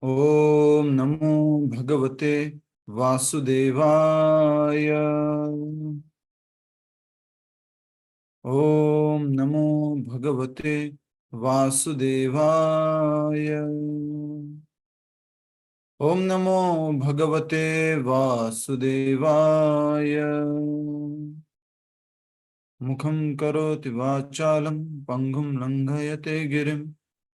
ओम नमो भगवते वासुदेवाय। ओम नमो भगवते वासुदेवाय। ओम नमो भगवते वासुदेवाय। मुखं करोति वाचालं पंगुं लंघयते गिरिं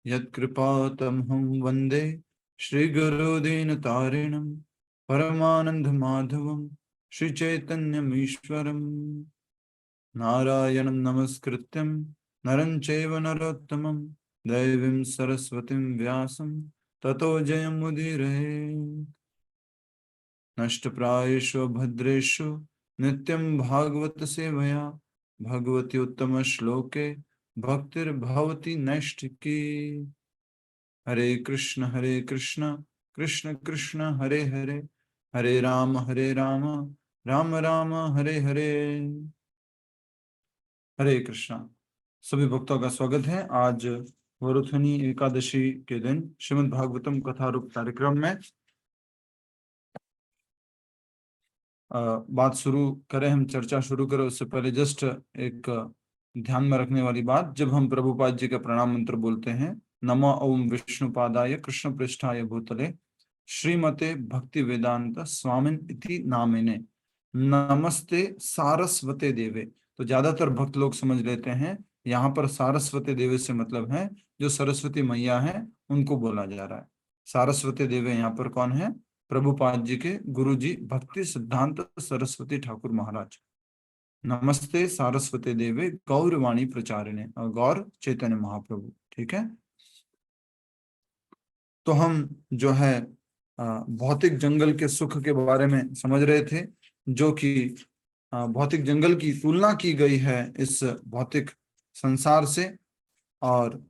यत्कृपातमहं वन्दे श्रीगुरुदीनतारिणं परमानन्दमाधवं श्रीचैतन्यमीश्वरम्। नारायणं नमस्कृत्यं नरं चैव नरोत्तमं दैवीं सरस्वतीं व्यासं ततो जयमुदीरये। नष्टप्रायेषु भद्रेषु नित्यं भागवत सेवया भगवती उत्तम श्लोके भक्तिर्भवति नैष्ठिकी। हरे कृष्ण कृष्ण कृष्ण हरे हरे, हरे राम राम राम हरे हरे। हरे कृष्णा। सभी भक्तों का स्वागत है। आज वरुथनी एकादशी के दिन श्रीमद् भागवतम कथा रूप कार्यक्रम में बात शुरू करें, हम चर्चा शुरू करें उससे पहले जस्ट एक ध्यान में रखने वाली बात। जब हम प्रभुपाद जी का प्रणाम मंत्र बोलते हैं, नमो ओम विष्णुपादाय कृष्ण पृष्ठाय भूतले श्रीमते भक्ति वेदांत स्वामिन इति नामिने नमस्ते सारस्वते देवे, तो ज्यादातर भक्त लोग समझ लेते हैं यहाँ पर सारस्वती देवी से मतलब है जो सरस्वती मैया है उनको बोला जा रहा है। सारस्वती देवी यहाँ पर कौन है? प्रभुपाद जी के गुरु जी भक्ति सिद्धांत सरस्वती ठाकुर महाराज। नमस्ते सारस्वती देवी गौरवाणी प्रचारिणे, और गौर चैतन्य महाप्रभु। ठीक है, तो हम जो है भौतिक जंगल के सुख के बारे में समझ रहे थे, जो कि भौतिक जंगल की तुलना की गई है इस भौतिक संसार से। और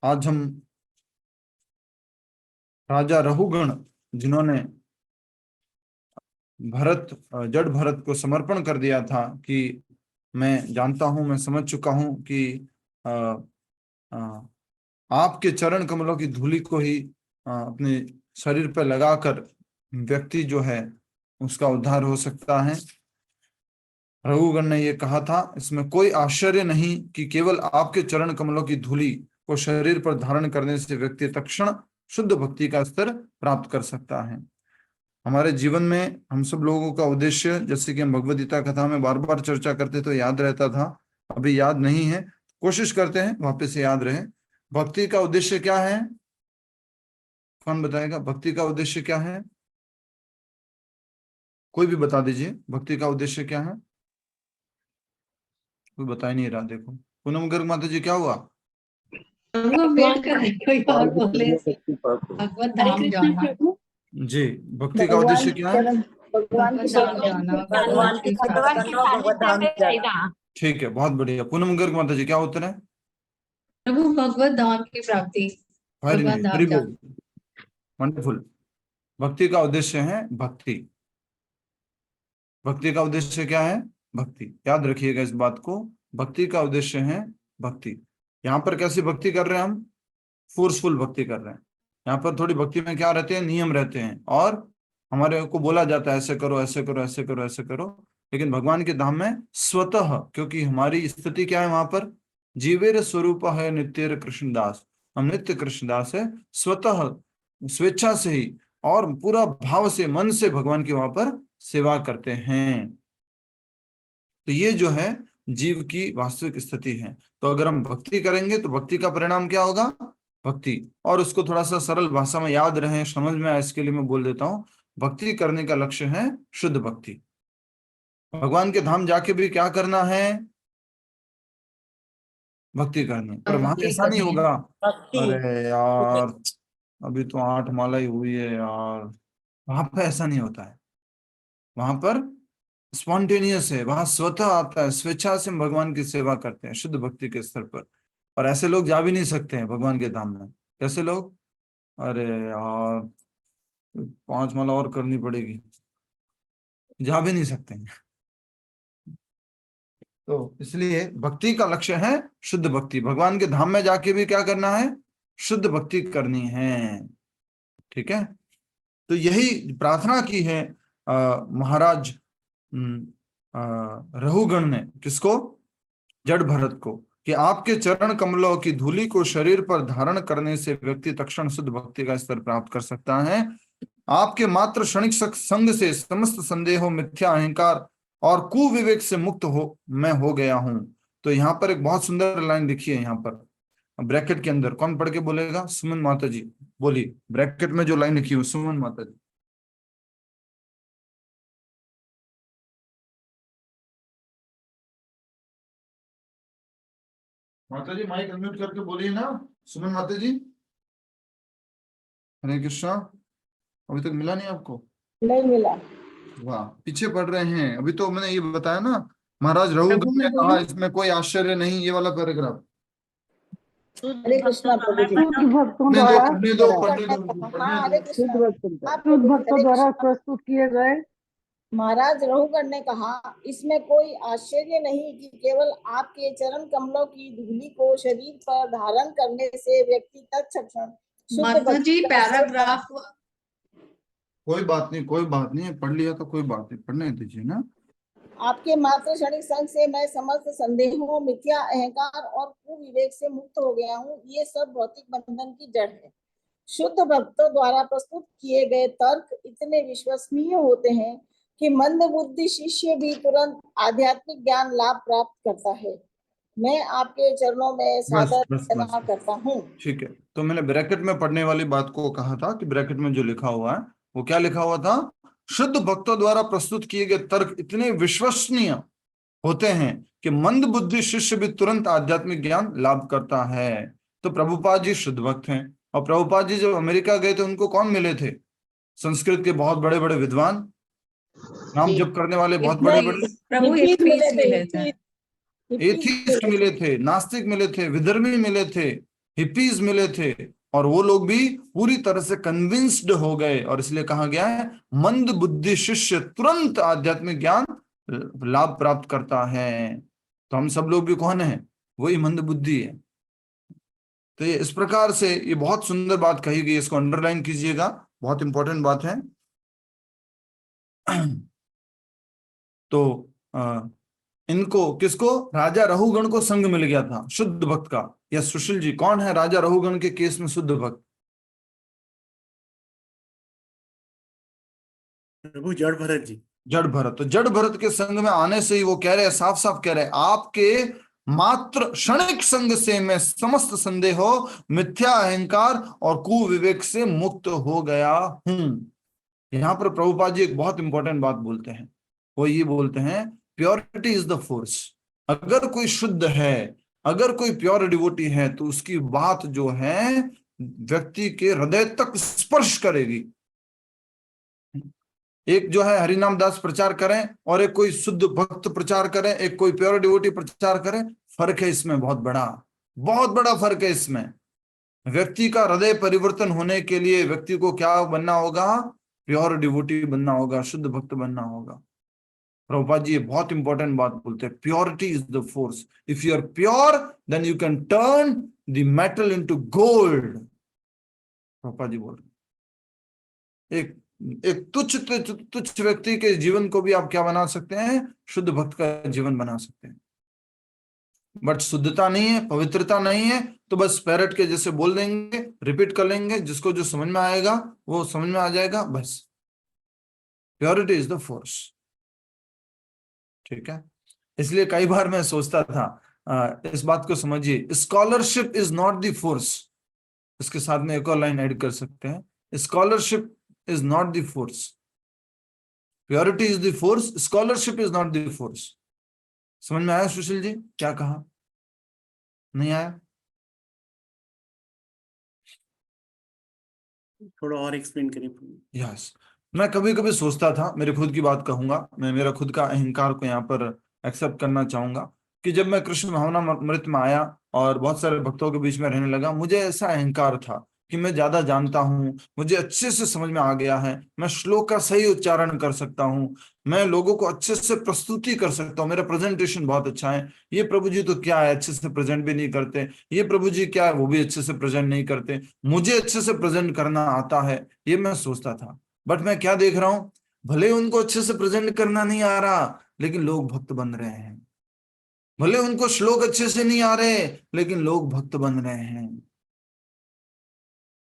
आज हम राजा रहुगण जिन्होंने जड़ भरत को समर्पण कर दिया था कि मैं जानता हूं, मैं समझ चुका हूं कि आ, आ, आपके चरण कमलों की धूलि को ही अपने शरीर पर लगाकर व्यक्ति जो है उसका उद्धार हो सकता है। रघुगण ने ये कहा था, इसमें कोई आश्चर्य नहीं कि केवल आपके चरण कमलों की धूलि को शरीर पर धारण करने से व्यक्ति तत्क्षण शुद्ध भक्ति का स्तर प्राप्त कर सकता है। हमारे जीवन में हम सब लोगों का उद्देश्य, जैसे कि हम भगवद गीता कथा में बार बार चर्चा करते तो याद रहता था, अभी याद नहीं है, कोशिश करते हैं वापस से याद रहे। भक्ति का उद्देश्य क्या है? कौन बताएगा भक्ति का उद्देश्य क्या है? कोई भी बता दीजिए, भक्ति का उद्देश्य क्या है? कोई बता ही नहीं रहा। देखो पूनम गर्ग माता जी, क्या हुआ? वेट कर रहे कोई और बोले भगवत धाम जाना जी, भक्ति का उद्देश्य क्या है? भगवान की धाम जाना, भगवान की जाना। ठीक है, बहुत बढ़िया। पूनम गर्ग माता जी, क्या उत्तर है? प्रभु भगवत धाम की प्राप्ति, भगवान धाम जाना। वंडरफुल। भक्ति का उद्देश्य है भक्ति। भक्ति का उद्देश्य क्या है? भक्ति। याद रखिएगा इस बात को, भक्ति का उद्देश्य है भक्ति। यहाँ पर कैसी भक्ति कर रहे हैं हम? फोर्सफुल भक्ति कर रहे हैं। यहाँ पर थोड़ी भक्ति में क्या रहते हैं? नियम रहते हैं, और हमारे को बोला जाता है ऐसे करो ऐसे करो ऐसे करो ऐसे करो। लेकिन भगवान के धाम में स्वतः, क्योंकि हमारी स्थिति क्या है वहां पर? जीवेर स्वरूप है नित्य कृष्णदास, हम नित्य कृष्णदास है, स्वतः स्वेच्छा से ही और पूरा भाव से, मन से भगवान की वहां पर सेवा करते हैं। तो ये जो है जीव की वास्तविक स्थिति है। तो अगर हम भक्ति करेंगे तो भक्ति का परिणाम क्या होगा? भक्ति। और उसको थोड़ा सा सरल भाषा में याद रहे, समझ में आए, इसके लिए मैं बोल देता हूं। भक्ति करने का लक्ष्य है शुद्ध भक्ति। भगवान के धाम जाके भी क्या करना है? भक्ति करनी। पर वहां ऐसा नहीं होगा, अरे यार अभी तो 8 माला ही हुई है यार। वहां पर ऐसा नहीं होता है। वहां पर स्पॉन्टेनियस है, वहां स्वतः आता है, स्वेच्छा से हम भगवान की सेवा करते हैं शुद्ध भक्ति के स्तर पर। और ऐसे लोग जा भी नहीं सकते हैं भगवान के धाम में। कैसे लोग? अरे यार 5 माला और करनी पड़ेगी, जा भी नहीं सकते हैं। तो इसलिए भक्ति का लक्ष्य है शुद्ध भक्ति। भगवान के धाम में जाके भी क्या करना है? शुद्ध भक्ति करनी है। ठीक है, तो यही प्रार्थना की है महाराज रहुगण ने, किसको? जड़ भरत को, कि आपके चरण कमलों की धूलि को शरीर पर धारण करने से व्यक्ति तत्क्षण शुद्ध भक्ति का स्तर प्राप्त कर सकता है। आपके मात्र क्षणिक संग से समस्त संदेहों, मिथ्या अहंकार और कुविवेक से मुक्त मैं हो गया हूं। तो यहाँ पर एक बहुत सुंदर लाइन लिखी है, यहाँ पर ब्रैकेट के अंदर, कौन पढ़ के बोलेगा? सुमन माता जी बोलिए, ब्रैकेट में जो लाइन लिखी है सुमन माता जी। माता जी माइक अनम्यूट करके बोलिए ना, सुमन माता जी। हरे कृष्णा। अभी तक मिला नहीं आपको? नहीं मिला। वाह, पीछे पढ़ रहे हैं। अभी तो मैंने ये बताया ना, महाराज रघुगण ने कहा इसमें कोई आश्चर्य नहीं, ये वाला पैराग्राफ। हरे कृष्णा प्रभु जी। पढ़ने दो। शुद्ध भक्तों द्वारा प्रस्तुत किए गए महाराज रहुगण ने कहा, इसमें कोई आश्चर्य नहीं कि केवल आपके चरण कमलों की धूलि को शरीर पर धारण करने से व्यक्ति तत्क्षण माता जी पैराग्राफ। कोई बात नहीं, कोई बात नहीं, पढ़ लिया तो कोई बात नहीं, पढ़ने दीजिए ना। आपके मात्र क्षणिक संग से मैं समस्त संदेहों, मिथ्या अहंकार और कुविवेक से मुक्त हो गया हूँ। ये सब भौतिक बंधन की जड़ है। शुद्ध भक्तों द्वारा प्रस्तुत किए गए तर्क इतने विश्वसनीय होते हैं कि मंद बुद्धि शिष्य भी तुरंत आध्यात्मिक ज्ञान लाभ प्राप्त करता है। मैं आपके चरणों में सादर प्रणाम करता हूँ। ठीक है, तो मैंने ब्रैकेट में पढ़ने वाली बात को कहा था कि ब्रैकेट में जो लिखा हुआ है वो क्या लिखा हुआ था? शुद्ध भक्तों द्वारा प्रस्तुत किए गए तर्क इतने विश्वसनीय होते हैं कि मंद बुद्धि शिष्य भी तुरंत आध्यात्मिक ज्ञान लाभ करता है। तो प्रभुपाद जी शुद्ध भक्त हैं, और प्रभुपाद जी जब अमेरिका गए थे उनको कौन मिले थे? संस्कृत के बहुत बड़े बड़े विद्वान, नाम जप करने वाले बहुत बड़े बड़े एथीस्ट मिले थे, नास्तिक मिले थे, विधर्मी मिले थे, हिपीज मिले थे, और वो लोग भी पूरी तरह से कन्विंस्ड हो गए। और इसलिए कहा गया है मंद बुद्धि शिष्य तुरंत आध्यात्मिक ज्ञान लाभ प्राप्त करता है। तो हम सब लोग भी कौन है? वही मंद बुद्धि है। तो ये इस प्रकार से ये बहुत सुंदर बात कही गई, इसको अंडरलाइन कीजिएगा, बहुत इंपॉर्टेंट बात है। तो इनको, किसको? राजा रहुगण को संग मिल गया था शुद्ध भक्त का। या सुशील जी, कौन है राजा रहुगण के केस में शुद्ध भक्त? प्रभु जड़ भरत जी। जड़ भरत। तो जड़ भरत के संग में आने से ही वो कह रहे हैं, साफ साफ कह रहे हैं, आपके मात्र क्षणिक संग से मैं समस्त संदेहों, मिथ्या अहंकार और कुविवेक से मुक्त हो गया हूं। यहां पर प्रभुपाद जी एक बहुत इंपॉर्टेंट बात बोलते हैं, वो ये बोलते हैं प्योरिटी इज द फोर्स। अगर कोई शुद्ध है, अगर कोई प्योर डिवोटी है, तो उसकी बात जो है व्यक्ति के हृदय तक स्पर्श करेगी। एक जो है हरिनाम दास प्रचार करें और एक कोई शुद्ध भक्त प्रचार करें, एक कोई प्योर डिवोटी प्रचार करें, फर्क है इसमें, बहुत बड़ा फर्क है इसमें। व्यक्ति का हृदय परिवर्तन होने के लिए व्यक्ति को क्या बनना होगा? प्योर डिवोटी बनना होगा, शुद्ध भक्त बनना होगा। प्रभुपाद जी बहुत इंपॉर्टेंट बात बोलते हैं, purity is the force. If you are pure then you can turn the metal into gold. Prabhupada ji बोल रहे, एक तुच्छ व्यक्ति के जीवन को भी आप क्या बना सकते हैं? शुद्ध भक्त का जीवन बना सकते हैं। बट शुद्धता नहीं है, पवित्रता नहीं है, तो बस पैरट के जैसे बोल देंगे, रिपीट कर लेंगे, जिसको जो समझ में आएगा वो समझ में आ जाएगा, बस। प्योरिटी इज द फोर्स, ठीक है। इसलिए कई बार मैं सोचता था, इस बात को समझिए, scholarship is not the force. इसके साथ में एक और लाइन ऐड कर सकते हैं, scholarship is not the force, purity is the force, scholarship is not the force। समझ में आया सुशील जी क्या कहा? नहीं आया? थोड़ा और एक्सप्लेन करें। यस, मैं कभी कभी सोचता था, मेरे खुद की बात कहूंगा, मैं मेरा खुद का अहंकार को यहाँ पर एक्सेप्ट करना चाहूंगा, कि जब मैं कृष्ण भावनामृत में आया और बहुत सारे भक्तों के बीच में रहने लगा, मुझे ऐसा अहंकार था कि मैं ज्यादा जानता हूं, मुझे अच्छे से समझ में आ गया है, मैं श्लोक का सही उच्चारण कर सकता हूं, मैं लोगों को अच्छे से प्रस्तुति कर सकता हूँ, मेरा प्रेजेंटेशन बहुत अच्छा है। ये प्रभु जी तो क्या है, अच्छे से प्रेजेंट भी नहीं करते, ये प्रभु जी क्या है, वो भी अच्छे से प्रेजेंट नहीं करते, मुझे अच्छे से प्रेजेंट करना आता है, ये मैं सोचता था। बट मैं क्या देख रहा हूं, भले उनको अच्छे से प्रेजेंट करना नहीं आ रहा, लेकिन लोग भक्त बन रहे हैं। भले उनको श्लोक अच्छे से नहीं आ रहे, लेकिन लोग भक्त बन रहे हैं।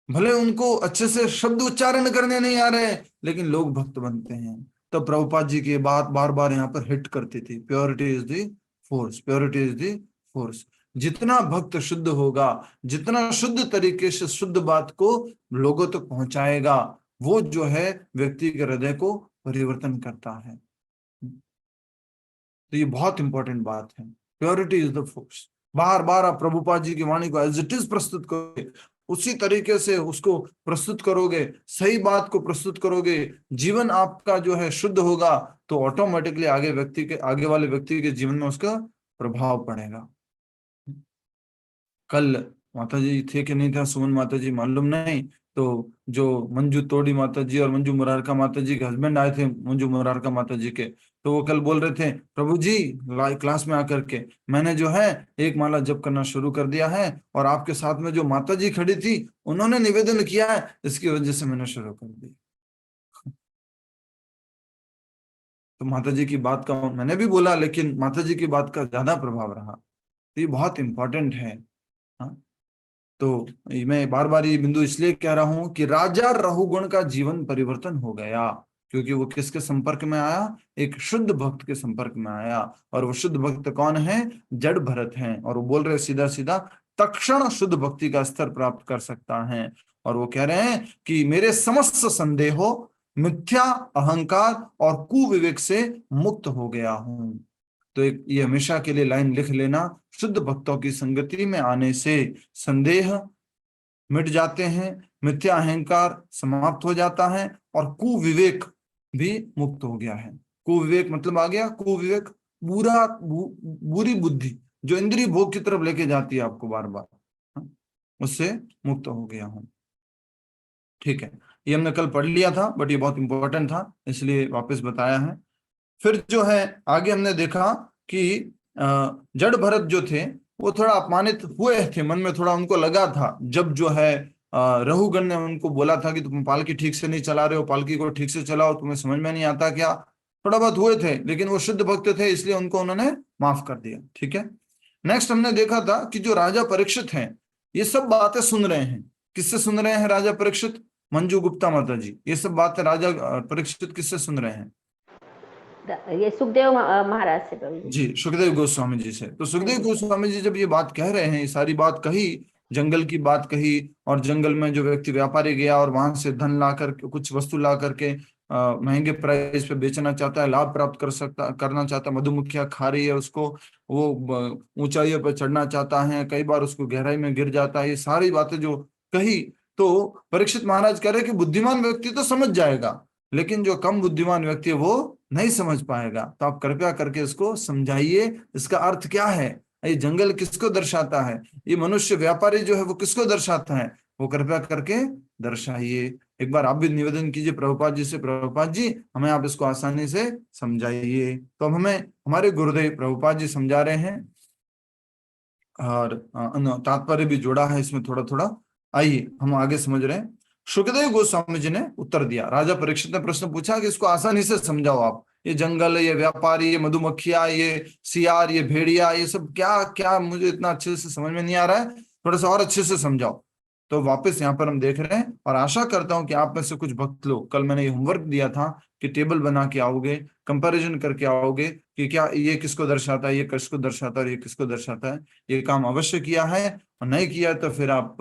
भले उनको अच्छे से शब्द उच्चारण करने नहीं आ रहे, लेकिन लोग भक्त बनते हैं। तो प्रभुपाद जी की बात बार बार यहाँ पर हिट करती थी, purity is the force, purity is the force. जितना भक्त शुद्ध होगा, जितना शुद्ध तरीके से शुद्ध बात को लोगों तक पहुंचाएगा, वो जो है व्यक्ति के हृदय को परिवर्तन करता है। तो ये बहुत इंपॉर्टेंट बात है, प्योरिटी इज द फोर्स। बार बार आप प्रभुपाद जी की वाणी को एज इट इज प्रस्तुत करोगे, उसी तरीके से उसको प्रस्तुत करोगे, सही बात को प्रस्तुत करोगे, जीवन आपका जो है शुद्ध होगा, तो ऑटोमेटिकली आगे वाले व्यक्ति के जीवन में उसका प्रभाव पड़ेगा। कल माता जी थे कि नहीं था, सुमन माता जी मालूम नहीं, तो जो मंजू तोड़ी माता जी और मंजू मुरारका माता जी के हस्बैंड आए थे, मंजू मुरारका माता जी के, तो वो कल बोल रहे थे, प्रभु जी क्लास में आकर के मैंने जो है एक माला जप करना शुरू कर दिया है, और आपके साथ में जो माता जी खड़ी थी उन्होंने निवेदन किया है, इसकी वजह से मैंने शुरू कर दी। तो माता जी की बात का मैंने भी बोला, लेकिन माता जी की बात का ज्यादा प्रभाव रहा। तो ये बहुत इंपॉर्टेंट है। हाँ, तो मैं बार बार ये बिंदु इसलिए कह रहा हूं कि राजा रहुगुण का जीवन परिवर्तन हो गया, क्योंकि वो किसके संपर्क में आया, एक शुद्ध भक्त के संपर्क में आया। और वो शुद्ध भक्त कौन है, जड़ भरत हैं। और वो बोल रहे सीधा सीधा, तक्षण शुद्ध भक्ति का स्तर प्राप्त कर सकता है। और वो कह रहे हैं कि मेरे समस्त संदेहों, मिथ्या अहंकार और कुविवेक से मुक्त हो गया हूं। तो एक ये हमेशा के लिए लाइन लिख लेना, शुद्ध भक्तों की संगति में आने से संदेह मिट जाते हैं, मिथ्या अहंकार समाप्त हो जाता है, और कुविवेक भी मुक्त हो गया है। कुविवेक मतलब आ गया, कुविवेक बुरी बुद्धि जो इंद्रिय भोग की तरफ लेके जाती है आपको बार बार, उससे मुक्त हो गया हूं। ठीक है, ये हमने कल पढ़ लिया था, बट ये बहुत इंपॉर्टेंट था इसलिए वापस बताया है। फिर जो है आगे हमने देखा कि जड़ भरत जो थे वो थोड़ा अपमानित हुए थे, मन में थोड़ा उनको लगा था, जब जो है रहुगण ने उनको बोला था कि तुम पालकी ठीक से नहीं चला रहे हो, पालकी को ठीक से चलाओ, तुम्हें समझ में नहीं आता क्या, थोड़ा बहुत हुए थे, लेकिन वो शुद्ध भक्त थे इसलिए उनको उन्होंने माफ कर दिया। ठीक है, नेक्स्ट हमने देखा था कि जो राजा परीक्षित हैं, ये सब बातें सुन रहे हैं। किससे सुन रहे हैं राजा परीक्षित, मंजू गुप्ता माता जी, ये सब बातें राजा परीक्षित किससे सुन रहे हैं, ये सुखदेव महाराज से प्रभु जी, सुखदेव गोस्वामी जी से। तो सुखदेव गोस्वामी जी जब ये बात कह रहे हैं, ये सारी बात कही, जंगल की बात कही, और जंगल में जो व्यक्ति व्यापारी गया और वहां से धन ला करके, कुछ वस्तु ला करके महंगे प्राइस पे बेचना चाहता है, लाभ प्राप्त करना चाहता है, मधुमक्खियां खा रही है उसको, वो ऊंचाइयों पर चढ़ना चाहता है, कई बार उसको गहराई में गिर जाता है, ये सारी बातें जो कही, तो परीक्षित महाराज कह रहे कि बुद्धिमान व्यक्ति तो समझ जाएगा, लेकिन जो कम बुद्धिमान व्यक्ति है वो नहीं समझ पाएगा। तो आप कृपया करके इसको समझाइए, इसका अर्थ क्या है, ये जंगल किसको दर्शाता है, ये मनुष्य व्यापारी जो है वो किसको दर्शाता है, वो कृपया करके दर्शाइए। एक बार आप भी निवेदन कीजिए प्रभुपाद जी से, प्रभुपाद जी हमें आप इसको आसानी से समझाइए। तो अब हमें हमारे गुरुदेव प्रभुपाद जी समझा रहे हैं, और तात्पर्य भी जोड़ा है इसमें थोड़ा थोड़ा। आइए हम आगे समझ रहे हैं। सुखदेव गोस्वामी जी ने उत्तर दिया, राजा परीक्षित ने प्रश्न पूछा कि इसको आसानी से समझाओ आप, ये जंगल, ये व्यापारी, ये मधुमक्खियां, ये सियार, ये भेड़िया, ये सब क्या क्या, मुझे इतना अच्छे से समझ में नहीं आ रहा है, थोड़ा सा और अच्छे से समझाओ। तो वापस यहाँ पर हम देख रहे हैं, और आशा करता हूं कि आप में से कुछ भक्त लोग, कल मैंने ये होमवर्क दिया था कि टेबल बना के आओगे, कंपैरिजन करके आओगे कि क्या ये किसको दर्शाता है, ये किसको दर्शाता है, और ये किसको दर्शाता है। ये काम अवश्य किया है, और नहीं किया तो फिर आप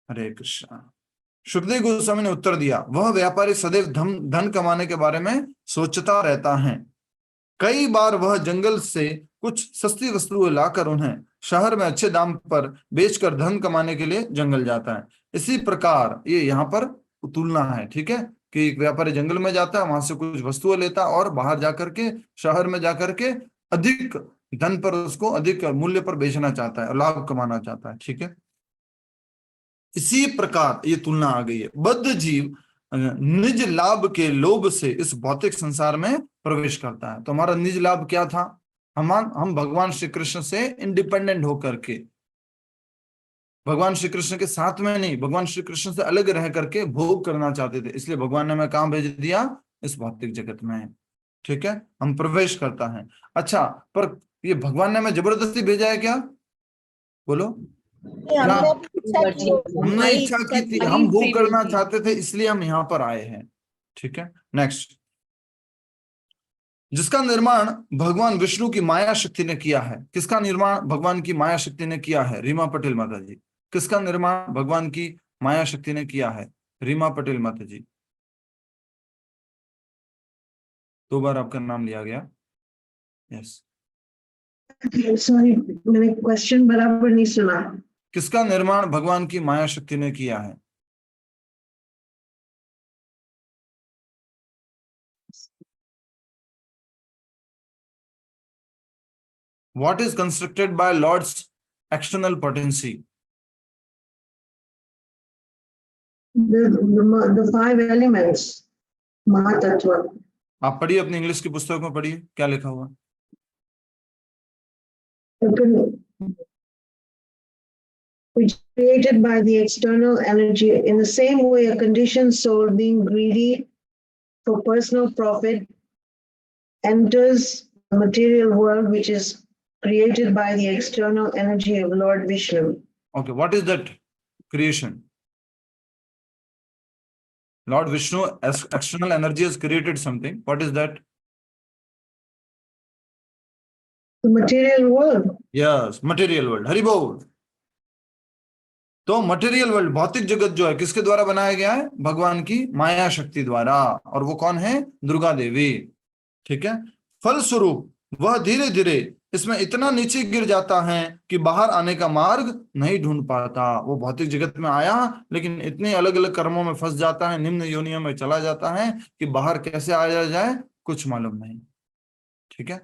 हरे कृष्णा। सुखदेव गोस्वामी ने उत्तर दिया, वह व्यापारी सदैव धन कमाने के बारे में सोचता रहता है। कई बार वह जंगल से कुछ सस्ती वस्तुएं लाकर उन्हें शहर में अच्छे दाम पर बेचकर धन कमाने के लिए जंगल जाता है। इसी प्रकार ये यहाँ पर तुलना है, ठीक है, कि एक व्यापारी जंगल में जाता है, वहां से कुछ वस्तुएं लेता है, और बाहर जाकर के, शहर में जाकर के अधिक धन पर, उसको अधिक मूल्य पर बेचना चाहता है और लाभ कमाना चाहता है। ठीक है, इसी प्रकार ये तुलना आ गई है, बद्ध जीव निज लाभ के लोभ से इस भौतिक संसार में प्रवेश करता है। तो हमारा निज लाभ क्या था? हम भगवान श्री कृष्ण से इंडिपेंडेंट होकर के, भगवान श्री कृष्ण के साथ में नहीं, भगवान श्री कृष्ण से अलग रह करके भोग करना चाहते थे, इसलिए भगवान ने हमें कहां भेज दिया? इस भौतिक जगत में। ठीक है, हम प्रवेश करता है। अच्छा, पर ये भगवान ने हमें जबरदस्ती भेजा है क्या? बोलो। नहीं, हमने अपनी इच्छा की है। हमने हमारी इच्छा की थी, हमारी हम वो free will करना थी। चाहते थे, इसलिए हम यहाँ पर आए हैं। ठीक है, नेक्स्ट। जिसका निर्माण भगवान विष्णु की माया शक्ति ने किया है। किसका निर्माण भगवान की माया शक्ति ने किया है? रीमा पटेल माता जी। किसका निर्माण भगवान की माया शक्ति ने किया है? रीमा पटेल माता जी। 2 बार आपका नाम लिया गया। यस, सॉरी, मैंने क्वेश्चन बराबर नहीं सुना। किसका निर्माण भगवान की माया शक्ति ने किया है? What is constructed by Lord's external potency? The 5 elements, महातत्व। आप पढ़िए, अपनी इंग्लिश की पुस्तक में पढ़िए क्या लिखा हुआ। Which created by the external energy. In the same way, a conditioned soul being greedy for personal profit enters the material world, which is created by the external energy of Lord Vishnu. Okay, what is that creation? Lord Vishnu, as external energy, has created something. What is that? The material world. Yes, material world. Hari बोल। तो material world, भौतिक जगत जो है, किसके द्वारा बनाया गया है? भगवान की माया शक्ति द्वारा। और वो कौन है? दुर्गा देवी। ठीक है, फलस्वरूप वह धीरे धीरे इसमें इतना नीचे गिर जाता है कि बाहर आने का मार्ग नहीं ढूंढ पाता। वो भौतिक जगत में आया, लेकिन इतने अलग अलग कर्मों में फंस जाता है, निम्न योनियों में चला जाता है कि बाहर कैसे आया जाए कुछ मालूम नहीं। ठीक है,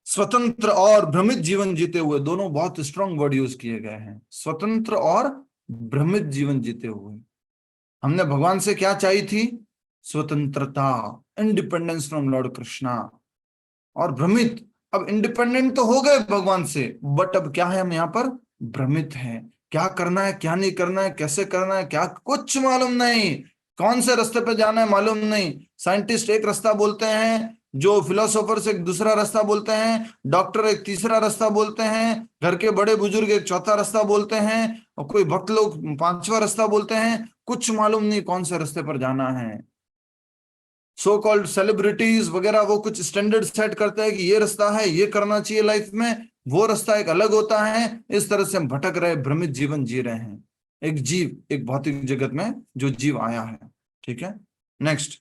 स्वतंत्र और भ्रमित जीवन जीते हुए, दोनों बहुत स्ट्रॉन्ग वर्ड यूज किए गए हैं, स्वतंत्र और भ्रमित जीवन जीते हुए। हमने भगवान से क्या चाहिए थी? स्वतंत्रता, इंडिपेंडेंस फ्रॉम लॉर्ड कृष्णा। और भ्रमित, अब इंडिपेंडेंट तो हो गए भगवान से, बट अब क्या है? हम यहाँ पर भ्रमित हैं। क्या करना है, क्या नहीं करना है, कैसे करना है, क्या कुछ मालूम नहीं। कौन से रास्ते पे जाना है मालूम नहीं। साइंटिस्ट एक रास्ता बोलते हैं, जो फिलोसोफर्स एक दूसरा रास्ता बोलते हैं, डॉक्टर एक तीसरा रास्ता बोलते हैं, घर के बड़े बुजुर्ग एक चौथा रास्ता बोलते हैं, और कोई भक्त लोग 5वां रास्ता बोलते हैं। कुछ मालूम नहीं कौन से रास्ते पर जाना है। सो कॉल्ड सेलिब्रिटीज वगैरह वो कुछ स्टैंडर्ड सेट करते हैं कि ये रास्ता है, ये करना चाहिए लाइफ में, वो रास्ता एक अलग होता है। इस तरह से हम भटक रहे, भ्रमित जीवन जी रहे हैं। एक जीव, एक भौतिक जगत में जो जीव आया है। ठीक है, नेक्स्ट।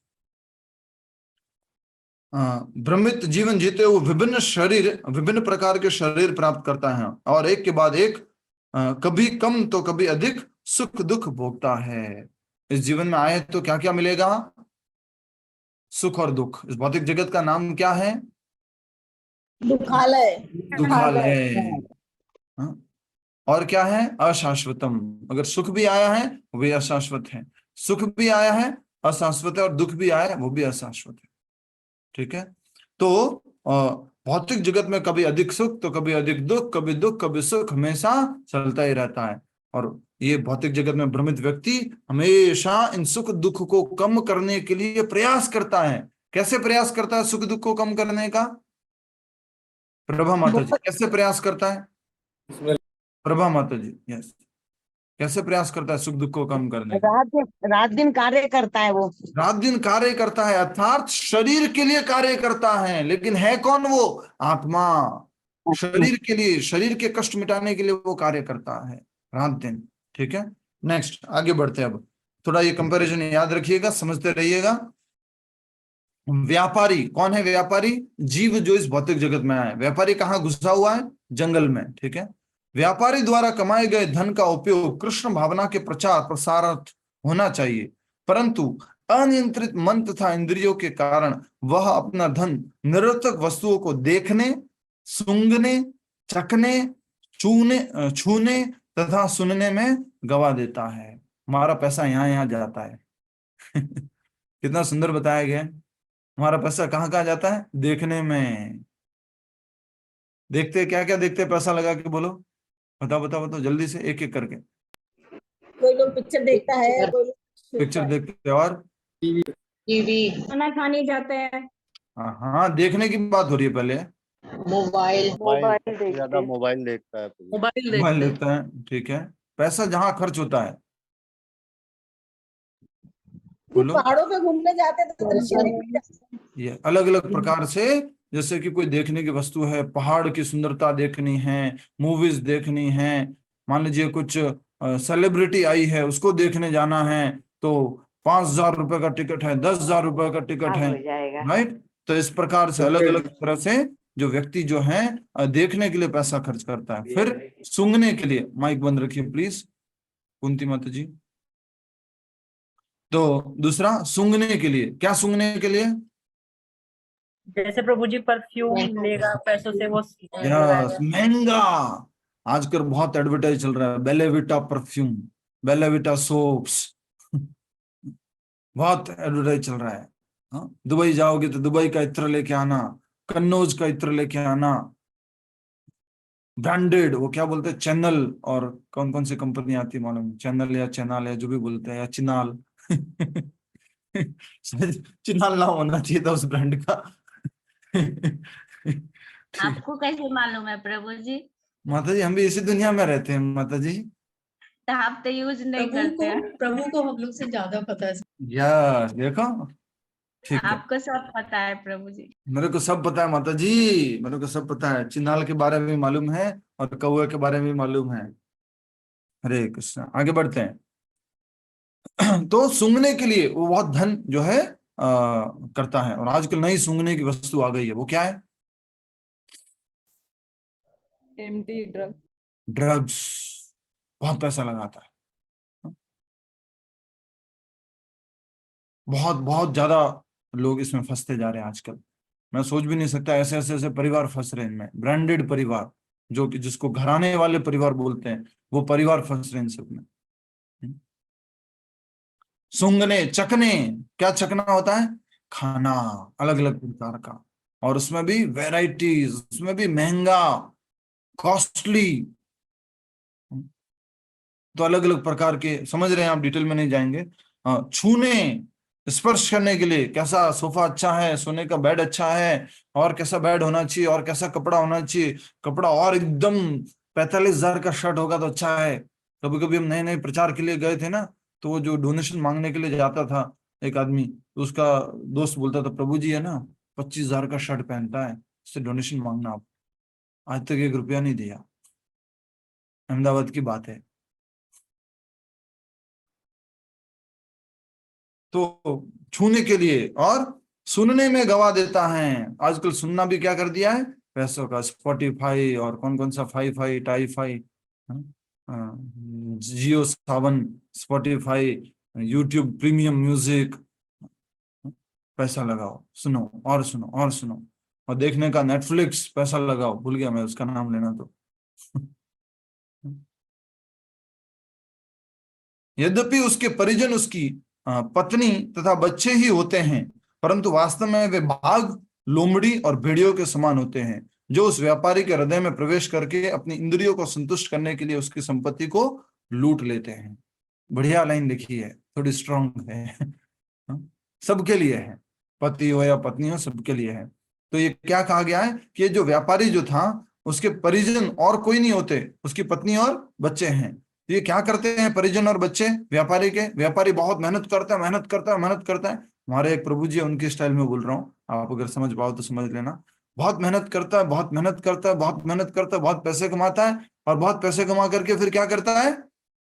भ्रमित जीवन जीते हुए विभिन्न शरीर, विभिन्न प्रकार के शरीर प्राप्त करता है, और एक के बाद एक कभी कम तो कभी अधिक सुख दुख भोगता है। इस जीवन में आए तो क्या क्या मिलेगा? सुख और दुख। इस भौतिक जगत का नाम क्या है? दुखालय। दुखालय। हाँ? और क्या है? अशाश्वतम। अगर सुख भी आया है वो भी अशाश्वत है, सुख भी आया है अशाश्वत है, और दुख भी आया है वो भी अशाश्वत है। ठीक है, तो भौतिक जगत में कभी अधिक सुख तो कभी अधिक दुख, कभी दुख कभी सुख, हमेशा चलता ही रहता है। और ये भौतिक जगत में भ्रमित व्यक्ति हमेशा इन सुख दुख को कम करने के लिए प्रयास करता है। कैसे प्रयास करता है सुख दुख को कम करने का? प्रभा माता जी, कैसे प्रयास करता है? प्रभा माता जी, यस, कैसे प्रयास करता है सुख दुख को कम करने का? रात दिन कार्य करता है वो। रात दिन कार्य करता है, अर्थात शरीर के लिए कार्य करता है, लेकिन है कौन वो? आत्मा। शरीर के लिए, शरीर के कष्ट मिटाने के लिए वो कार्य करता है रात दिन। ठीक है, नेक्स्ट आगे बढ़ते हैं। अब थोड़ा ये कंपैरिजन याद रखिएगा, समझते रहिएगा। व्यापारी कौन है? व्यापारी जीव जो इस भौतिक जगत में आए। व्यापारी कहाँ घुसा हुआ है? जंगल में। ठीक है, व्यापारी द्वारा कमाए गए धन का उपयोग कृष्ण भावना के प्रचार प्रसारार्थ होना चाहिए, परंतु अनियंत्रित मन तथा इंद्रियों के कारण वह अपना धन निरर्थक वस्तुओं को देखने, सूंघने, चखने, छूने तथा सुनने में गवा देता है। हमारा पैसा यहाँ यहाँ जाता है। कितना सुंदर बताया गया है। हमारा पैसा कहाँ कहाँ जाता है? देखने में। देखते क्या क्या देखते हैं पैसा लगा के? बोलो, बताओ बताओ बताओ जल्दी से, एक एक करके। कोई लोग पिक्चर देखता है, कोई लोग पिक्चर देखते हैं, और टीवी, खाना खाने जाते हैं। हाँ हाँ, देखने की बात हो रही है पहले। मोबाइल, मोबाइल देखते। मोबाइल देखता है तो। मोबाइल मोबाइल देखते लेता है, ठीक है। पैसा जहाँ खर्च होता है, बोलो। पहाड़ों पे घूमने जाते हैं तो दृश्य देखने जाते हैं। ये अलग अलग प्रकार से, जैसे कि कोई देखने की वस्तु है, पहाड़ की सुंदरता देखनी है, मूवीज देखनी है, मान लीजिए कुछ सेलिब्रिटी आई है उसको देखने जाना है, तो 5,000 रुपए का टिकट है, 10,000 रुपए का टिकट हाँ, है, हो जाएगा। राइट। तो इस प्रकार से अलग अलग तरह से जो व्यक्ति जो है देखने के लिए पैसा खर्च करता है। फिर सूंघने के लिए, माइक बंद रखिए प्लीज कुंती माता जी। तो दूसरा, सूंघने के लिए, क्या सूंघने के लिए? जैसे प्रभु जी परफ्यूम लेगा पैसों से वो यस, महंगा। आजकल बहुत एडवर्टाइज चल रहा है, बेलेविटा परफ्यूम, बेलेविटा सोप्स, बहुत एडवर्टाइज चल रहा है। हाँ? दुबई जाओगे तो दुबई का इत्र लेके आना, कन्नौज का इत्र लेके आना, ब्रांडेड, वो क्या बोलते हैं, चैनल, और कौन कौन सी कंपनी आती है मालूम, चैनल या चैनल या जो भी बोलते हैं, या चिनाल। शायद चिनाल नाम होना चाहिए था उस ब्रांड का। ठीक। आपको कैसे मालूम है प्रभु जी? माता जी हम भी इसी दुनिया में रहते हैं माता जी। तो आप तो यूज नहीं करते हैं। प्रभु को हम लोग से ज्यादा पता है। यस, देखो, ठीक है। आपको सब पता है प्रभु जी। मेरे को सब पता है माता जी, मेरे को सब पता है। चिन्हाल के बारे में भी मालूम है और कौवे के बारे में भी मालूम है। हरे कृष्ण, आगे बढ़ते हैं। तो सूंघने के लिए वो बहुत धन जो है करता है। और आजकल नई सूंघने की वस्तु आ गई है, वो क्या है? MD drug. ड्रग्स। बहुत पैसा लगाता है, बहुत बहुत ज्यादा लोग इसमें फंसते जा रहे हैं आजकल। मैं सोच भी नहीं सकता, ऐसे ऐसे ऐसे परिवार फंस रहे हैं इनमें। ब्रांडेड परिवार, जो कि जिसको घराने वाले परिवार बोलते हैं, वो परिवार फंस रहे हैं इन सब में। सूंघने, चखने, क्या चखना होता है? खाना, अलग अलग प्रकार का, और उसमें भी वैरायटीज, उसमें भी महंगा, कॉस्टली। तो अलग अलग प्रकार के, समझ रहे हैं आप, डिटेल में नहीं जाएंगे। छूने, स्पर्श करने के लिए, कैसा सोफा अच्छा है, सोने का बेड अच्छा है, और कैसा बेड होना चाहिए, और कैसा कपड़ा होना चाहिए, कपड़ा और एकदम 45,000 का शर्ट होगा तो अच्छा है। कभी कभी हम नए नए प्रचार के लिए गए थे ना, तो वो जो डोनेशन मांगने के लिए जाता था एक आदमी, तो उसका दोस्त बोलता था, प्रभु जी है ना 25,000 का शर्ट पहनता है, उससे डोनेशन मांगना। आप आज तक 1 रुपया नहीं दिया। अहमदाबाद की बात है। तो छूने के लिए और सुनने में गवा देता है। आजकल सुनना भी क्या कर दिया है? पैसों का। स्पॉटिफाई और कौन कौन सा फाई फाई टाई फाई, जियो सावन, स्पॉटिफाई, यूट्यूब प्रीमियम म्यूजिक, पैसा लगाओ, सुनो और सुनो और सुनो। और देखने का नेटफ्लिक्स, पैसा लगाओ, भूल गया मैं उसका नाम लेना तो। यद्यपि उसके परिजन उसकी पत्नी तथा बच्चे ही होते हैं, परंतु वास्तव में वे बाघ, लोमड़ी और भेड़ियों के समान होते हैं, जो उस व्यापारी के हृदय में प्रवेश करके अपनी इंद्रियों को संतुष्ट करने के लिए उसकी संपत्ति को लूट लेते हैं। बढ़िया लाइन लिखी है, थोड़ी स्ट्रांग है। सबके लिए है, पति हो या पत्नी हो, सबके लिए है। तो ये क्या कहा गया है कि ये जो व्यापारी जो था, उसके परिजन और कोई नहीं होते, उसकी पत्नी और बच्चे हैं। ये क्या करते हैं परिजन और बच्चे व्यापारी के? व्यापारी बहुत मेहनत करता है, मेहनत करता है, मेहनत करता है। हमारे एक प्रभु जी, उनके स्टाइल में बोल रहा हूँ, आप अगर समझ पाओ तो समझ लेना। बहुत मेहनत करता है, बहुत मेहनत करता है, बहुत मेहनत करता है, बहुत पैसे कमाता है, और बहुत पैसे कमा करके फिर क्या करता है?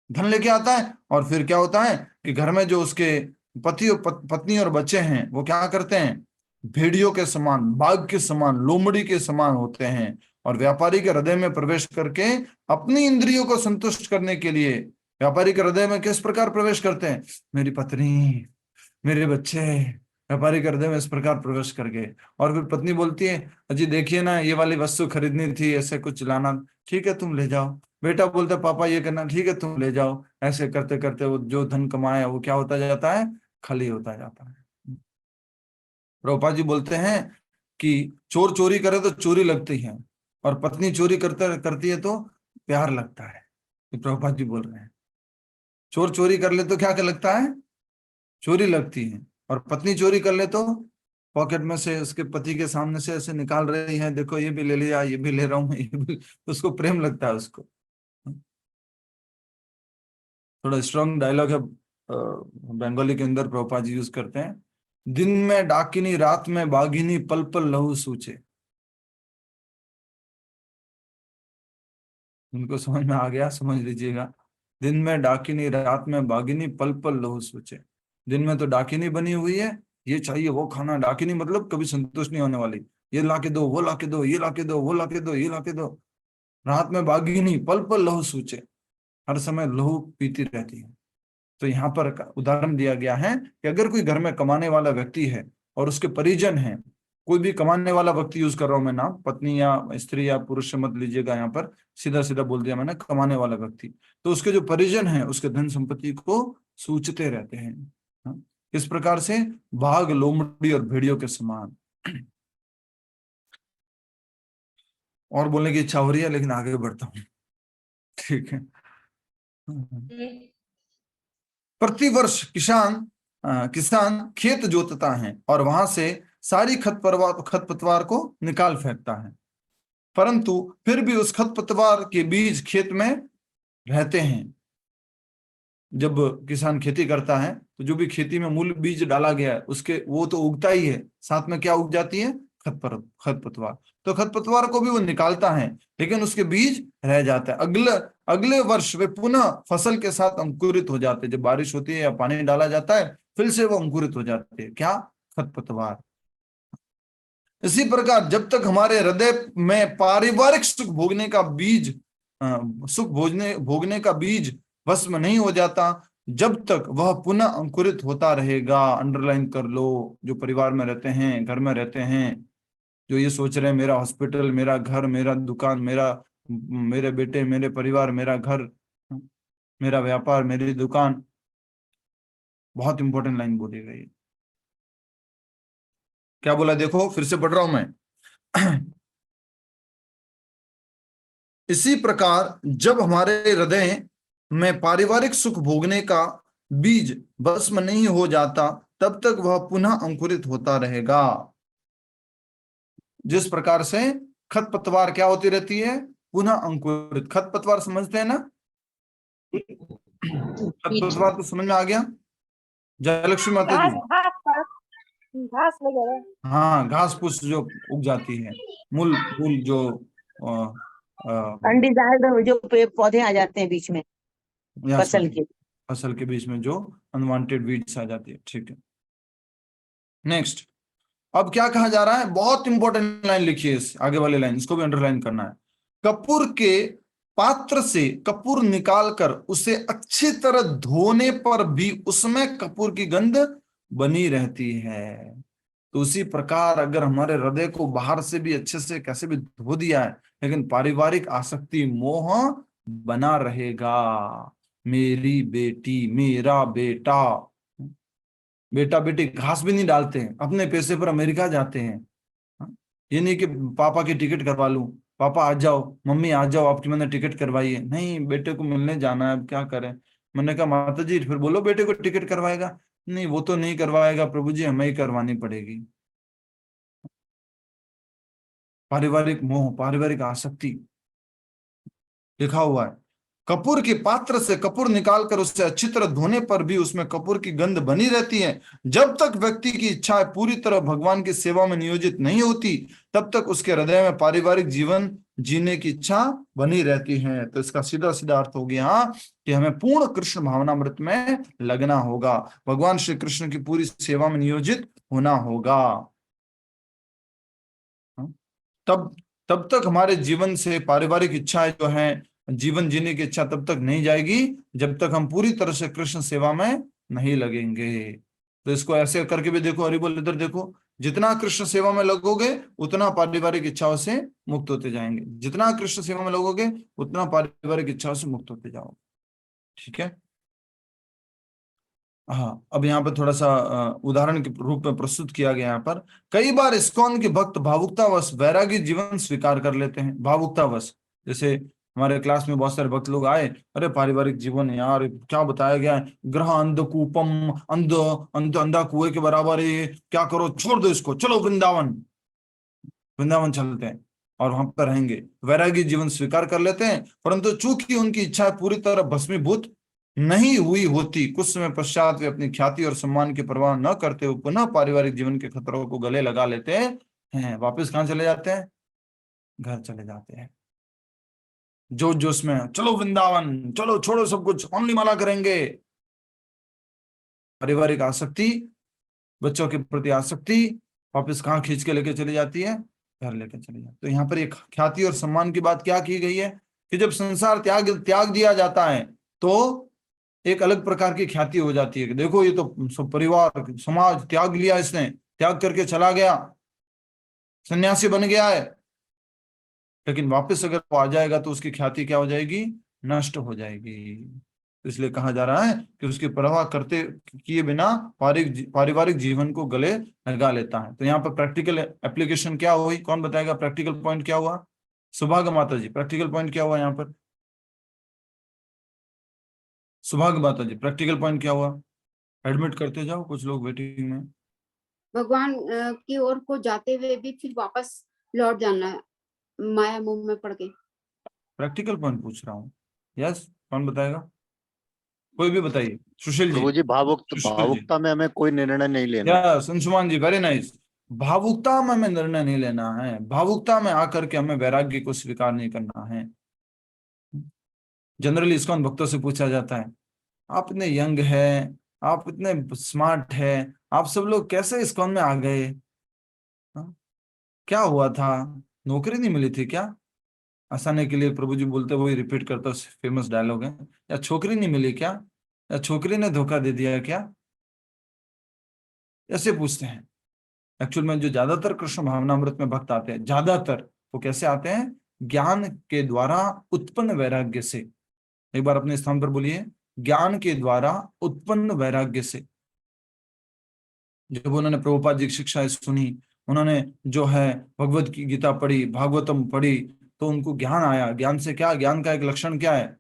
धन लेके आता है। और फिर क्या होता है कि घर में जो उसके पति और पत्नी और बच्चे हैं, वो क्या करते हैं? भेड़ियों के समान, बाघ के समान, लोमड़ी के समान होते हैं, और व्यापारी के हृदय में प्रवेश करके अपनी इंद्रियों को संतुष्ट करने के लिए व्यापारी के हृदय में किस प्रकार प्रवेश करते हैं? मेरी पत्नी, मेरे बच्चे, व्यापारिक हृदय में इस प्रकार प्रवेश कर गए। और फिर पत्नी बोलती है, अजी देखिए ना, ये वाली वस्तु खरीदनी थी, ऐसे कुछ लाना, ठीक है तुम ले जाओ। बेटा बोलता है, पापा ये करना, ठीक है तुम ले जाओ। ऐसे करते करते वो जो धन कमाया वो क्या होता जाता है, खाली होता जाता है। प्रभुपाद जी बोलते हैं कि चोर चोरी करे तो चोरी लगती है, और पत्नी चोरी करती है तो प्यार लगता है। तो प्रभुपाद जी बोल रहे हैं, चोर चोरी कर ले तो क्या लगता है, चोरी लगती है, और पत्नी चोरी कर ले तो पॉकेट में से उसके पति के सामने से ऐसे निकाल रही है, देखो ये भी ले लिया, ये भी ले रहा हूं, ये भी, उसको प्रेम लगता है उसको। थोड़ा स्ट्रॉन्ग डायलॉग है बंगाली के अंदर, प्रभुपाद जी यूज करते हैं, दिन में डाकिनी रात में बाघिनी, पल पल लहू सूचे। उनको समझ में आ गया, समझ लीजिएगा। दिन में डाकिनी रात में बाघिनी, पल पल लहू सूचे। दिन में तो डाकिनी बनी हुई है, ये चाहिए वो खाना, डाकिनी मतलब कभी संतुष्ट नहीं होने वाली, ये ला के दो, वो ला के दो, ये ला के दो, वो ला के दो, ये ला के दो। रात में बाघिनी, पल पल लहू सूचे, हर समय लहू पीती रहती है। तो यहाँ पर उदाहरण दिया गया है कि अगर कोई घर में कमाने वाला व्यक्ति है और उसके परिजन हैं, कोई भी कमाने वाला व्यक्ति यूज कर रहा हूं मैं नाम, पत्नी या स्त्री या पुरुष मत लीजिएगा, यहाँ पर सीधा सीधा बोल दिया मैंने, कमाने वाला व्यक्ति, तो उसके जो परिजन हैं उसके धन संपत्ति को सूचते रहते हैं। इस प्रकार से बाघ, लोमड़ी और भेड़ियों के समान। और बोलने की इच्छा हो रही है लेकिन आगे बढ़ता हूं, ठीक है। प्रतिवर्ष किसान खेत जोतता है और वहां से सारी खरपतवार को निकाल फेंकता है, परंतु फिर भी उस खरपतवार के बीज खेत में रहते हैं। जब किसान खेती करता है तो जो भी खेती में मूल बीज डाला गया है उसके वो तो उगता ही है, साथ में क्या उग जाती है, खरपतवार। तो खरपतवार को भी वो निकालता है, लेकिन उसके बीज रह जाता है। अगले वर्ष वे पुनः फसल के साथ अंकुरित हो जाते हैं। जब बारिश होती है या पानी डाला जाता है फिर से वो अंकुरित हो जाते हैं, क्या, खरपतवार। इसी प्रकार जब तक हमारे हृदय में पारिवारिक सुख भोगने का बीज भस्म नहीं हो जाता, जब तक वह पुनः अंकुरित होता रहेगा। अंडरलाइन कर लो, जो परिवार में रहते हैं, घर में रहते हैं, जो ये सोच रहे हैं मेरा हॉस्पिटल, मेरा घर, मेरा दुकान, मेरे बेटे, मेरे परिवार, मेरा घर, मेरा व्यापार, मेरी दुकान, बहुत इंपॉर्टेंट लाइन बोली गई। क्या बोला, देखो फिर से पढ़ रहा हूं मैं। इसी प्रकार जब हमारे हृदय में पारिवारिक सुख भोगने का बीज भस्म नहीं हो जाता, तब तक वह पुनः अंकुरित होता रहेगा। जिस प्रकार से खरपतवार क्या होती रहती है, पुनः अंकुरित। खरपतवार समझते हैं ना, खरपतवार तो समझ में आ गया। जयलक्ष्मी माता जी, घास वगैरह, हाँ, घास फूस जो उग जाती है, मूल जो अनडिजायर्ड जो पौधे आ जाते हैं बीच में फसल के बीच में जो अनवांटेड वीड्स आ जाती है, ठीक है। नेक्स्ट, अब क्या कहा जा रहा है, बहुत इंपॉर्टेंट लाइन लिखिए, इस आगे वाले लाइन, इसको भी अंडरलाइन करना है। कपूर के पात्र से कपूर निकालकर उसे अच्छी तरह धोने पर भी उसमें कपूर की गंध बनी रहती है। तो उसी प्रकार अगर हमारे हृदय को बाहर से भी अच्छे से कैसे भी धो दिया है, लेकिन पारिवारिक आसक्ति, मोह बना रहेगा। मेरी बेटी, मेरा बेटा, बेटा बेटी घास भी नहीं डालते हैं, अपने पैसे पर अमेरिका जाते हैं। ये नहीं कि पापा की टिकट करवा लूं, पापा आ जाओ, मम्मी आ जाओ, आपकी मैंने टिकट करवाई है। नहीं, बेटे को मिलने जाना है, अब क्या करें। मैंने कहा माता जी फिर बोलो बेटे को टिकट करवाएगा। नहीं, वो तो नहीं करवाएगा प्रभु जी, हमें ही करवानी पड़ेगी। पारिवारिक मोह, पारिवारिक आसक्ति लिखा हुआ है। कपूर के पात्र से कपूर निकालकर उससे अच्छी तरह धोने पर भी उसमें कपूर की गंध बनी रहती है। जब तक व्यक्ति की इच्छाएं पूरी तरह भगवान की सेवा में नियोजित नहीं होती, तब तक उसके हृदय में पारिवारिक जीवन जीने की इच्छा बनी रहती है। तो इसका सीधा सीधा अर्थ हो गया कि हमें पूर्ण कृष्ण भावनामृत में लगना होगा, भगवान श्री कृष्ण की पूरी सेवा में नियोजित होना होगा। तब तक हमारे जीवन से पारिवारिक इच्छाएं जो है, जीवन जीने की इच्छा तब तक नहीं जाएगी जब तक हम पूरी तरह से कृष्ण सेवा में नहीं लगेंगे। तो इसको ऐसे करके भी देखो, हरिबोल इधर देखो, जितना कृष्ण सेवा में लगोगे उतना पारिवारिक इच्छाओं से मुक्त होते जाएंगे, जितना कृष्ण सेवा में लगोगे उतना पारिवारिक इच्छाओं से मुक्त होते जाओगे। ठीक है। हाँ, अब यहाँ पर थोड़ा सा उदाहरण के रूप में प्रस्तुत किया गया। यहाँ पर कई बार इस्कॉन के भक्त भावुकतावश वैरागी जीवन स्वीकार कर लेते हैं। भावुकतावश, जैसे हमारे क्लास में बहुत सारे भक्त लोग आए, अरे पारिवारिक जीवन यार क्या बताया गया है, ग्रह अंधकूपम, अंध अंध अंधा कुएं के बराबर है, ये क्या करो, छोड़ दो इसको, चलो वृंदावन। वृंदावन चलते हैं और वहां पर रहेंगे, वैरागी जीवन स्वीकार कर लेते हैं, परंतु चूंकि उनकी इच्छा पूरी तरह भस्मीभूत नहीं हुई होती, कुछ समय पश्चात वे अपनी ख्याति और सम्मान की परवाह न करते हुए पुनः पारिवारिक जीवन के खतरों को गले लगा लेते हैं। वापस कहाँ चले जाते हैं? घर चले जाते हैं। जोश जोश में चलो वृंदावन, चलो छोड़ो सब कुछ, ओनली माला करेंगे। पारिवारिक आसक्ति, बच्चों के प्रति आसक्ति वापस कहाँ खींच के लेके चली जाती है? घर लेके चली जाती है। तो यहाँ पर एक ख्याति और सम्मान की बात क्या की गई है कि जब संसार त्याग दिया जाता है तो एक अलग प्रकार की ख्याति हो जाती है कि देखो ये तो सब परिवार समाज त्याग लिया, इसने त्याग करके चला गया, सन्यासी बन गया है। लेकिन वापस अगर वो आ जाएगा तो उसकी ख्याति क्या हो जाएगी? नष्ट हो जाएगी। तो इसलिए कहा जा रहा है कि उसकी परवाह करते किए बिना पारिवारिक जीवन को गले लगा लेता है। तो यहाँ पर प्रैक्टिकल एप्लीकेशन क्या हुई? कौन बताएगा प्रैक्टिकल पॉइंट क्या हुआ? सुभाग माता जी, प्रैक्टिकल पॉइंट क्या हुआ यहाँ पर? सुभाग माता जी, प्रैक्टिकल पॉइंट क्या हुआ? एडमिट करते जाओ, कुछ लोग वेटिंग में। भगवान की ओर को जाते हुए भी फिर वापस लौट जाना, माया मोह में पड़ के। प्रैक्टिकल पॉइंट पूछ रहा हूँ। यस, कौन बताएगा? कोई भी बताइए। सुशील जी। जी, भावुकता में हमें कोई निर्णय नहीं लेना। यस, अंशुमान जी, वेरी नाइस। भावुकता में हमें निर्णय नहीं लेना है, भावुकता में आकर के हमें वैराग्य को स्वीकार नहीं करना है। जनरली इस्कॉन भक्तों से पूछा जाता है, आप इतने यंग है, आप इतने स्मार्ट है, आप सब लोग कैसे इस्कॉन में आ गए? क्या हुआ था? नौकरी नहीं मिली थी क्या? आसानी के लिए प्रभु जी बोलते, वही रिपीट करता, फेमस डायलॉग है, या छोकरी नहीं मिली क्या, या छोकरी ने धोखा दे दिया क्या? ऐसे पूछते हैं। एक्चुअल में जो ज्यादातर कृष्ण भावनामृत में भक्त आते हैं, ज्यादातर वो कैसे आते हैं? ज्ञान के द्वारा उत्पन्न वैराग्य से। एक बार अपने स्थान पर बोलिए, ज्ञान के द्वारा उत्पन्न वैराग्य से। जब उन्होंने प्रभुपाद जी की शिक्षाएं सुनी, उन्होंने जो है भगवत की गीता पढ़ी, भागवतम पढ़ी, तो उनको ज्ञान आया। ज्ञान से क्या? ज्ञान का एक लक्षण क्या है?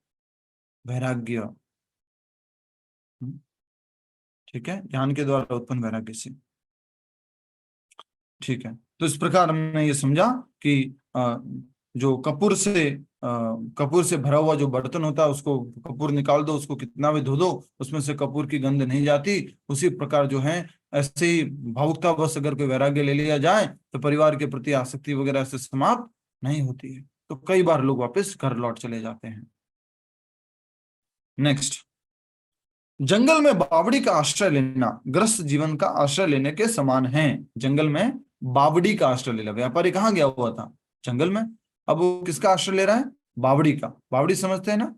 वैराग्य। ठीक है, ज्ञान के द्वारा उत्पन्न वैराग्य से। ठीक है, तो इस प्रकार हमने ये समझा कि जो कपूर से भरा हुआ जो बर्तन होता है, उसको कपूर निकाल दो, उसको कितना भी धो दो, उसमें से कपूर की गंध नहीं जाती। उसी प्रकार जो है, ऐसे ही भावुकता बस अगर कोई वैराग्य ले लिया जाए तो परिवार के प्रति आसक्ति वगैरह से समाप्त नहीं होती है। तो कई बार लोग वापस घर लौट चले जाते हैं। नेक्स्ट, जंगल में बावड़ी का आश्रय लेना ग्रस्त जीवन का आश्रय लेने के समान है। जंगल में बावड़ी का आश्रय ले लिया। व्यापारी कहाँ गया हुआ था? जंगल में। अब वो किसका आश्रय ले रहा है? बावड़ी का। बावड़ी समझते हैं ना?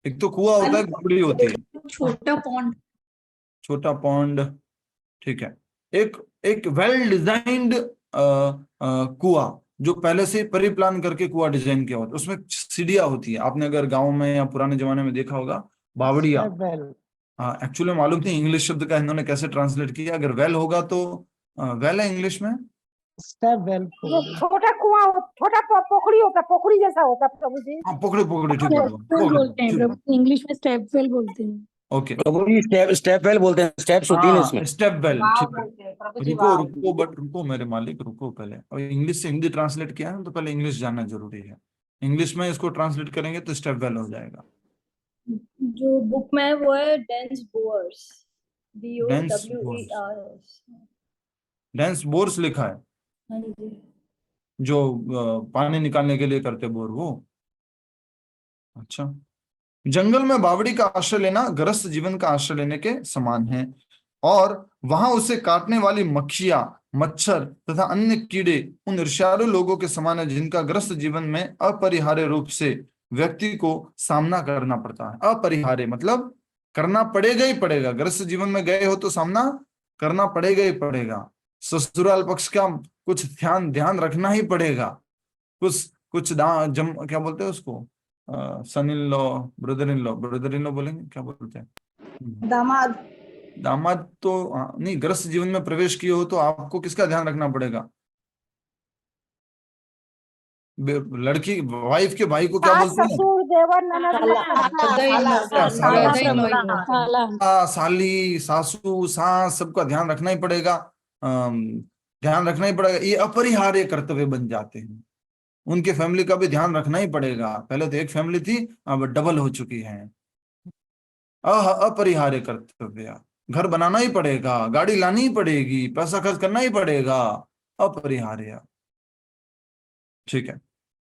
एक तो कुआं होता है, बावड़ी होती है, छोटा पॉन्ड। छोटा पॉन्ड। ठीक है, एक वेल डिजाइंड कुआं, जो पहले से परिप्लान करके कुआं डिजाइन किया होता है, उसमें सीढ़ियां होती है। आपने अगर गाँव में या पुराने जमाने में देखा होगा, बावड़िया। हाँ, एक्चुअली मालूम नहीं इंग्लिश शब्द का इन्होंने कैसे ट्रांसलेट किया। अगर वेल होगा तो वेल है इंग्लिश में, छोटा कुआं, छोटा पोखरी होता, पोखरी जैसा होता प्रभु जी। हाँ, पोखड़ी ठीक बोलते हैं प्रभु, इंग्लिश में स्टेप वेल बोलते हैं। ओके, प्रभु जी स्टेप वेल बोलते हैं, स्टेप्स होती है इसमें। Step well. रुको मेरे मालिक, रुको पहले। और इंग्लिश से हिंदी ट्रांसलेट किया है तो पहले इंग्लिश जानना जरूरी है। इंग्लिश में इसको ट्रांसलेट करेंगे तो स्टेप वेल हो जाएगा। जो बुक में है वो है डेंस बोर्स, DOWERS। डेंस बोर्स लिखा है, हाँ जी। जो पानी निकालने के लिए करते बोर, वो। अच्छा, जंगल में बावड़ी का आश्रय लेना ग्रस्त जीवन का आश्रय लेने के समान है, और वहां उसे काटने वाली मक्खियां, मच्छर तथा अन्य कीड़े उन ईर्ष्यालु लोगों के समान है जिनका ग्रस्त जीवन में अपरिहार्य रूप से व्यक्ति को सामना करना पड़ता है। अपरिहार्य मतलब करना पड़ेगा ही पड़ेगा। गृहस्थ जीवन में गए हो तो सामना करना पड़ेगा ही पड़ेगा। ससुराल पक्ष का कुछ ध्यान ध्यान रखना ही पड़ेगा। कुछ क्या बोलते हैं उसको, son in law, brother in law बोलेंगे, क्या बोलते हैं, दामाद। दामाद तो नहीं, गृहस्थ जीवन में प्रवेश किए हो तो आपको किसका ध्यान रखना पड़ेगा? लड़की वाइफ के भाई को क्या सास बोलते हैं? ससुर देवर ननद साली, सासू, सास, सबका ध्यान रखना ही पड़ेगा। ध्यान रखना ही पड़ेगा, ये अपरिहार्य कर्तव्य बन जाते हैं। उनके फैमिली का भी ध्यान रखना ही पड़ेगा। पहले तो एक फैमिली थी, अब डबल हो चुकी है। अपरिहार्य कर्तव्य, घर बनाना ही पड़ेगा, गाड़ी लानी ही पड़ेगी, पैसा खर्च करना ही पड़ेगा, अपरिहार्य। ठीक है,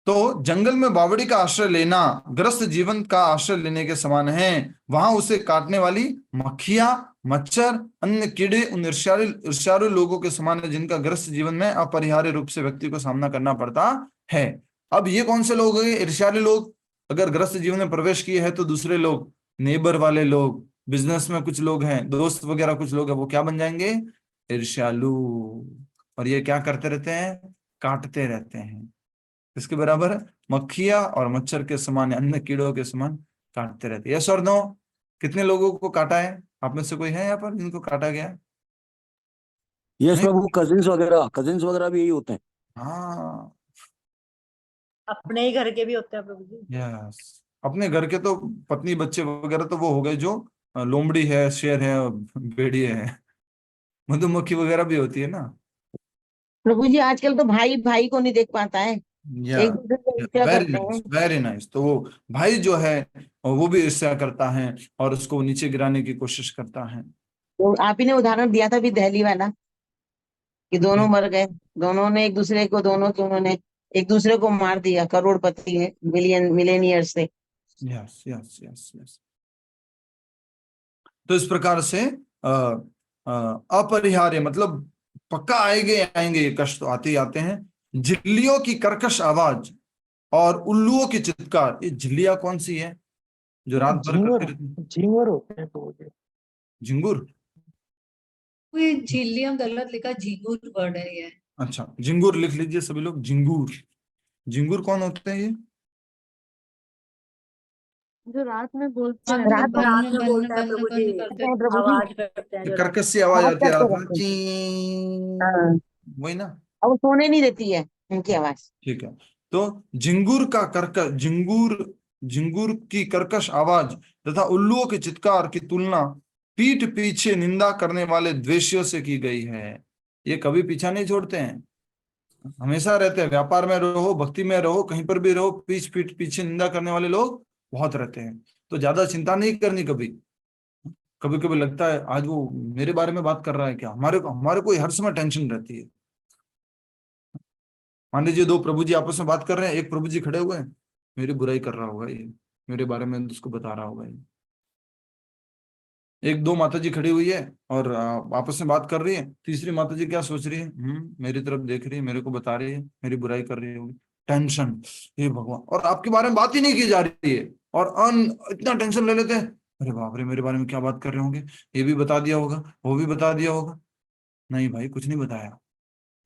तो जंगल में बावड़ी का आश्रय लेना गृहस्थ जीवन का आश्रय लेने के समान है। वहां उसे काटने वाली मक्खियां, मच्छर, अन्य कीड़े उन ईर्ष्यालु लोगों के समान है जिनका गृहस्थ जीवन में अपरिहार्य रूप से व्यक्ति को सामना करना पड़ता है। अब ये कौन से लोग हैं ईर्ष्यालु लोग? अगर गृहस्थ जीवन में प्रवेश किए हैं तो दूसरे लोग, नेबर वाले लोग, बिजनेस में कुछ लोग हैं, दोस्त वगैरह कुछ लोग हैं, वो क्या बन जाएंगे? ईर्ष्यालु। और ये क्या करते रहते हैं? काटते रहते हैं। इसके बराबर मक्खियां और मच्छर के समान, अन्य कीड़ों के समान काटते रहते हैं। यस और नो? कितने लोगों को काटा है? आप में से कोई है यहाँ पर जिनको काटा गया है? यस नहीं? प्रभु, कजिन्स वगैरह भी यही होते हैं। हाँ, अपने ही घर के भी होते हैं प्रभु जी। यस, अपने घर के तो पत्नी बच्चे वगैरह तो वो हो गए जो लोमड़ी है, शेर है, भेड़िए है। मधुमक्खी वगैरह भी होती है ना। प्रभु जी आजकल तो भाई भाई को नहीं देख पाता है, या एक दूसरे को ईर्ष्या वेरी करते नाइस, हैं। Very nice. तो वो भाई जो है वो भी ईर्ष्या करता है और उसको नीचे गिराने की कोशिश करता है। तो आप ही ने उदाहरण दिया था अभी दिल्ली वाला, कि दोनों मर गए, दोनों ने एक दूसरे को, उन्होंने एक दूसरे को मार दिया, करोड़पति है, मिलेनियर से। Yes yes yes yes. तो इस प्रकार से अपरिहार्य मतलब पक्का आएंगे आएंगे, ये कष्ट तो आते ही आते हैं। झिल्लियों की कर्कश आवाज और उल्लुओं की चित्कार। ये झिल्लियां कौन सी है जो रात भर करती रहती? झिंगुर होते हैं प्रभु जी। झिंगुर? ये झिल्लियां गलत लिखा, झिंगुर वर्ड है ये। अच्छा, झिंगुर लिख लीजिए सभी लोग। झिंगुर, झिंगुर कौन होते हैं ये? जो रात में बोलते हैं, रात में रात में बोलता है प्रभु जी, प्रभु जी, आवाज करते हैं जो रात कर्कश सी आवाज बात आती है रात करते में, रहते हैं। ची, हाँ, वही ना? और वो सोने नहीं देती है उनकी आवाज। ठीक है, तो झिंगुर का कर्कश, झिंगुर की कर्कश आवाज तथा उल्लुओं के चित्कार की तुलना पीठ पीछे निंदा करने वाले द्वेषियों से की गई है। ये कभी पीछा नहीं छोड़ते हैं, हमेशा रहते हैं। व्यापार में रहो, भक्ति में रहो, कहीं पर भी रहो, पीठ पीछे निंदा करने वाले लोग बहुत रहते हैं। तो ज्यादा चिंता नहीं करनी कभी। कभी कभी लगता है आज वो मेरे बारे में बात कर रहा है क्या, हमारे को हर समय टेंशन रहती है। मान लीजिए दो प्रभु जी आपस में बात कर रहे हैं, एक प्रभु जी खड़े हुए हैं, मेरी बुराई कर रहा होगा ये, मेरे बारे में उसको बता रहा होगा ये। एक दो माता जी खड़ी हुई है और आपस में बात कर रही है, तीसरी माता जी क्या सोच रही है? मेरी तरफ देख रही है, मेरे को बता रही है, मेरी बुराई कर रही होगी। टेंशन, हे भगवान। और आपके बारे में बात ही नहीं की जा रही है और इतना टेंशन ले लेते हैं, अरे बाप रे मेरे बारे में क्या बात कर रहे होंगे, ये भी बता दिया होगा, वो भी बता दिया होगा। नहीं भाई, कुछ नहीं बताया,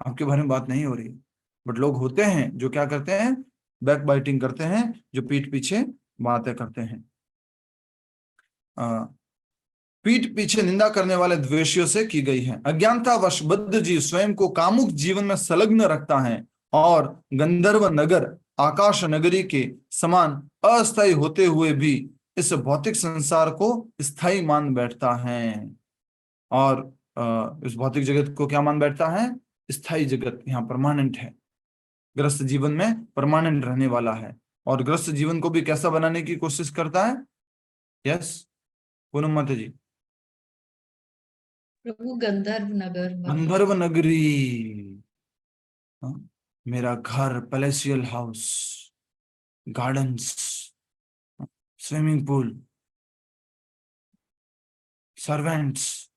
आपके बारे में बात नहीं हो रही। बट लोग होते हैं जो क्या करते हैं? बैक बाइटिंग करते हैं, जो पीठ पीछे बातें करते हैं। पीठ पीछे निंदा करने वाले द्वेषियों से की गई है। अज्ञानतावश बद्ध जीव स्वयं को कामुक जीवन में संलग्न रखता है और गंधर्व नगर, आकाश नगरी के समान अस्थायी होते हुए भी इस भौतिक संसार को स्थायी मान बैठता है। और इस भौतिक जगत को क्या मान बैठता है? स्थायी जगत, यहाँ परमानेंट है। ग्रस्त जीवन में परमानेंट रहने वाला है और ग्रस्त जीवन को भी कैसा बनाने की कोशिश करता है? यस पूनम माता जी। प्रभु गंधर्व नगर, गंधर्व नगरी, मेरा घर, palatial house, gardens, swimming pool, servants,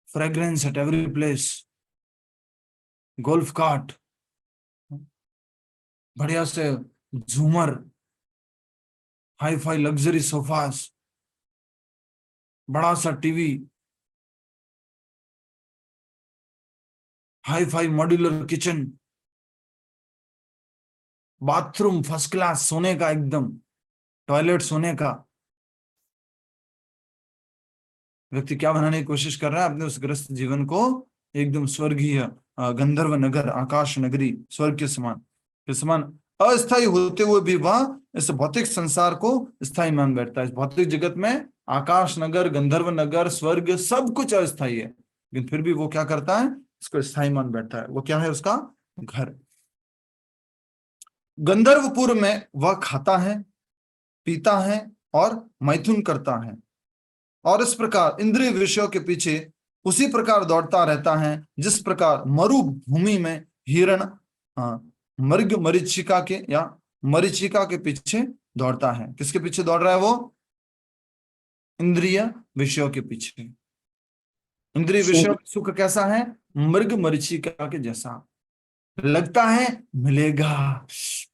fragrance at every place, golf cart, बढ़िया से झूमर, हाई फाई लग्जरी सोफास, बड़ा सा TV, hi fi modular kitchen, bathroom first class सोने का, एकदम टॉयलेट सोने का। व्यक्ति क्या बनाने की कोशिश कर रहा है? अपने उस ग्रस्त जीवन को एकदम स्वर्गीय, गंधर्व नगर, आकाश नगरी, स्वर्ग के समान अस्थायी होते हुए भी वह इस भौतिक संसार को स्थायी मान बैठता है। इस भौतिक जगत में आकाश नगर, गंधर्व नगर, स्वर्ग सब कुछ अस्थायी है, लेकिन फिर भी वो क्या करता है? इसको स्थायी मान बैठता है। वो क्या है? उसका घर। गंधर्वपुर में वह खाता है, पीता है और मैथुन करता है, और इस प्रकार इंद्रिय विषयों के पीछे उसी प्रकार दौड़ता रहता है जिस प्रकार मरुभूमि में हिरण मृग मरीचिका के या मरीचिका के पीछे दौड़ता है। किसके पीछे दौड़ रहा है वो? इंद्रिय विषयों के पीछे। इंद्रिय विषयों का सुख कैसा है? मृग मरीचिका के जैसा। लगता है मिलेगा,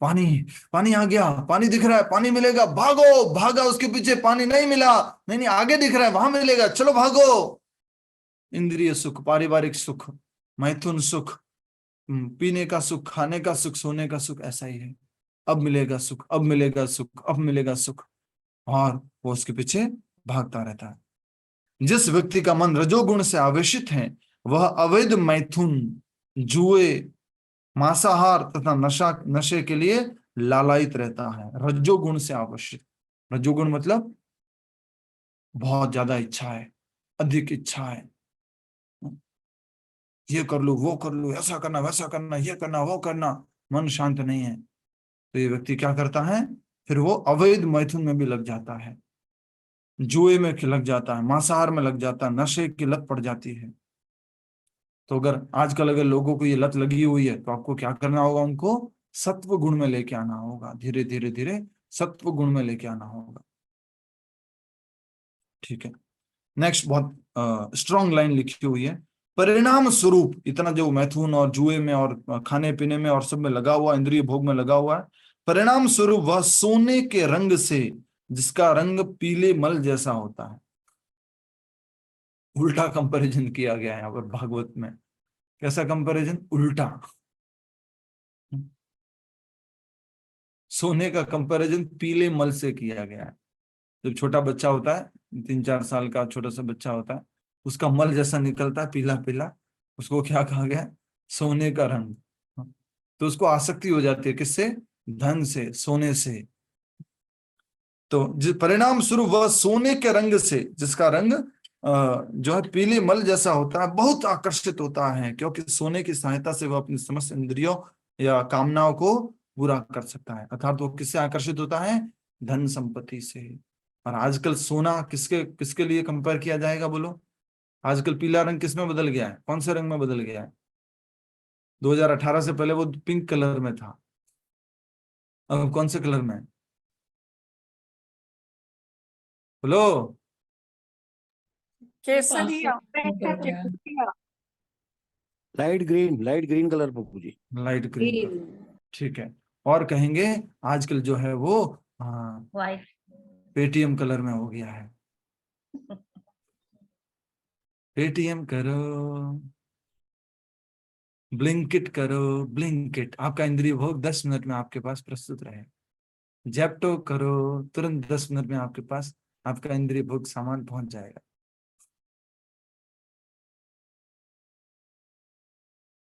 पानी पानी आ गया, पानी दिख रहा है, पानी मिलेगा, भागो, भागा उसके पीछे, पानी नहीं मिला, नहीं आगे दिख रहा है, वहां मिलेगा, चलो भागो। इंद्रिय सुख, पारिवारिक सुख, मैथुन सुख, पीने का सुख, खाने का सुख, सोने का सुख, ऐसा ही है। अब मिलेगा सुख, अब मिलेगा सुख, अब मिलेगा सुख, और वो उसके पीछे भागता रहता है। जिस व्यक्ति का मन रजोगुण से आवेशित है वह अवैध मैथुन, जुए, मांसाहार तथा नशे के लिए लालायित रहता है। रजोगुण से आवश्यक, रजोगुण मतलब बहुत ज्यादा इच्छा है, अधिक इच्छा है, ये कर लूं, वो कर लूं, ऐसा करना, वैसा करना, ये करना, वो करना, मन शांत नहीं है। तो ये व्यक्ति क्या करता है? फिर वो अवैध मैथुन में भी लग जाता है, जुए में लग जाता है, मांसाहार में लग जाता है, नशे की लत पड़ जाती है। तो अगर आजकल अगर लोगों को ये लत लगी हुई है तो आपको क्या करना होगा? उनको सत्व गुण में लेके आना होगा, धीरे धीरे धीरे सत्व गुण में लेके आना होगा। ठीक है, नेक्स्ट बहुत स्ट्रॉन्ग लाइन लिखी हुई है। परिणाम स्वरूप, इतना जो मैथुन और जुए में और खाने पीने में और सब में लगा हुआ, इंद्रिय भोग में लगा हुआ है, परिणाम स्वरूप वह सोने के रंग से, जिसका रंग पीले मल जैसा होता है। उल्टा कंपैरिजन किया गया है यहाँ पर भागवत में। कैसा कंपैरिजन? उल्टा। सोने का कंपैरिजन पीले मल से किया गया है। जब छोटा बच्चा होता है, 3-4 साल का छोटा सा बच्चा होता है, उसका मल जैसा निकलता है पीला पीला, उसको क्या कहा गया? सोने का रंग। तो उसको आसक्ति हो जाती है, किससे? धन से, सोने से। तो जिस परिणाम स्वरूप वह सोने के रंग से, जिसका रंग जो है पीले मल जैसा होता है, बहुत आकर्षित होता है, क्योंकि सोने की सहायता से वह अपनी समस्त इंद्रियों या कामनाओं को पूरा कर सकता है। अर्थात वो किससे आकर्षित होता है? धन संपत्ति से। और आजकल सोना किसके किसके लिए कंपेयर किया जाएगा? बोलो, आजकल पीला रंग किस में बदल गया है? कौन से रंग में बदल गया है? 2018 से पहले वो पिंक कलर में था, अब कौन से कलर में है? बोलो। केसरिया light green colour Pappu ji. Light green. ठीक है, और कहेंगे आजकल जो है वो वाइट पेटीएम कलर में हो गया है। पेटीएम करो, ब्लिंकिट करो, ब्लिंकिट, आपका इंद्रिय भोग 10 मिनट में आपके पास प्रस्तुत रहे। जेप्टो करो, तुरंत 10 मिनट में आपके पास आपका इंद्रिय भोग सामान पहुंच जाएगा।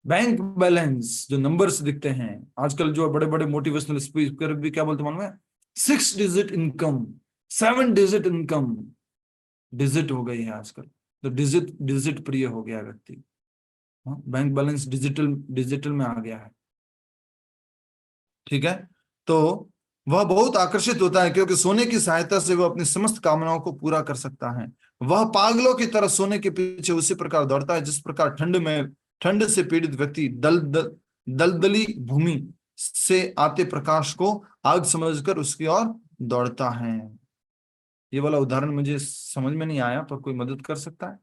बैंक बैलेंस, जो नंबर्स दिखते हैं आजकल, जो बड़े बड़े मोटिवेशनल स्पीकर भी क्या बोलते मालूम है? 6 digit income, 7 digit income, digit हो गई है आजकल। तो डिजिट प्रिय हो गया व्यक्ति। बैंक बैलेंस डिजिटल में आ गया है। ठीक है, तो वह बहुत आकर्षित होता है क्योंकि सोने की सहायता से वह अपनी समस्त कामनाओं को पूरा कर सकता है। वह पागलों की तरह सोने के पीछे उसी प्रकार दौड़ता है जिस प्रकार ठंड से पीड़ित व्यक्ति दलदली भूमि से आते प्रकाश को आग समझकर उसकी ओर दौड़ता है। ये वाला उदाहरण मुझे समझ में नहीं आया, पर कोई मदद कर सकता है?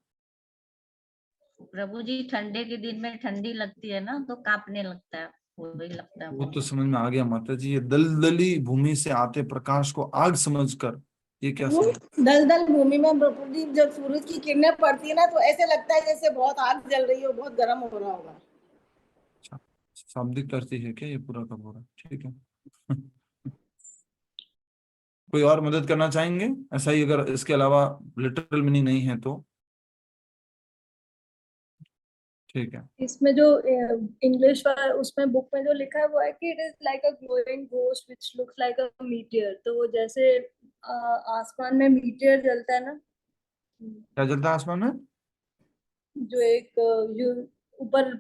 प्रभु जी, ठंडे के दिन में ठंडी लगती है ना, तो कांपने लगता है, वही लगता है। वो तो समझ में आ गया माता जी। ये दलदली भूमि से आते प्रकाश को आग समझकर, ये क्या वो सही है? दलदल भूमि में प्रभु जी जब सूरज की किरणें पड़ती है ना तो ऐसे लगता है जैसे बहुत आग जल रही हो, बहुत गर्म हो रहा होगा। अच्छा, शाब्दिक करती है क्या ये पूरा का पूरा? ठीक है। कोई और मदद करना चाहेंगे ऐसा ही, अगर इसके अलावा लिटरल मीनिंग नहीं है तो? ठीक है। इसमें जो इंग्लिश वाला उसमें बुक में जो लिखा है वो है कि it is like a glowing ghost which looks like a meteor. तो वो जैसे आसमान में मीटियर जलता है ना, क्या जलता है आसमान में? जो एक ऊपर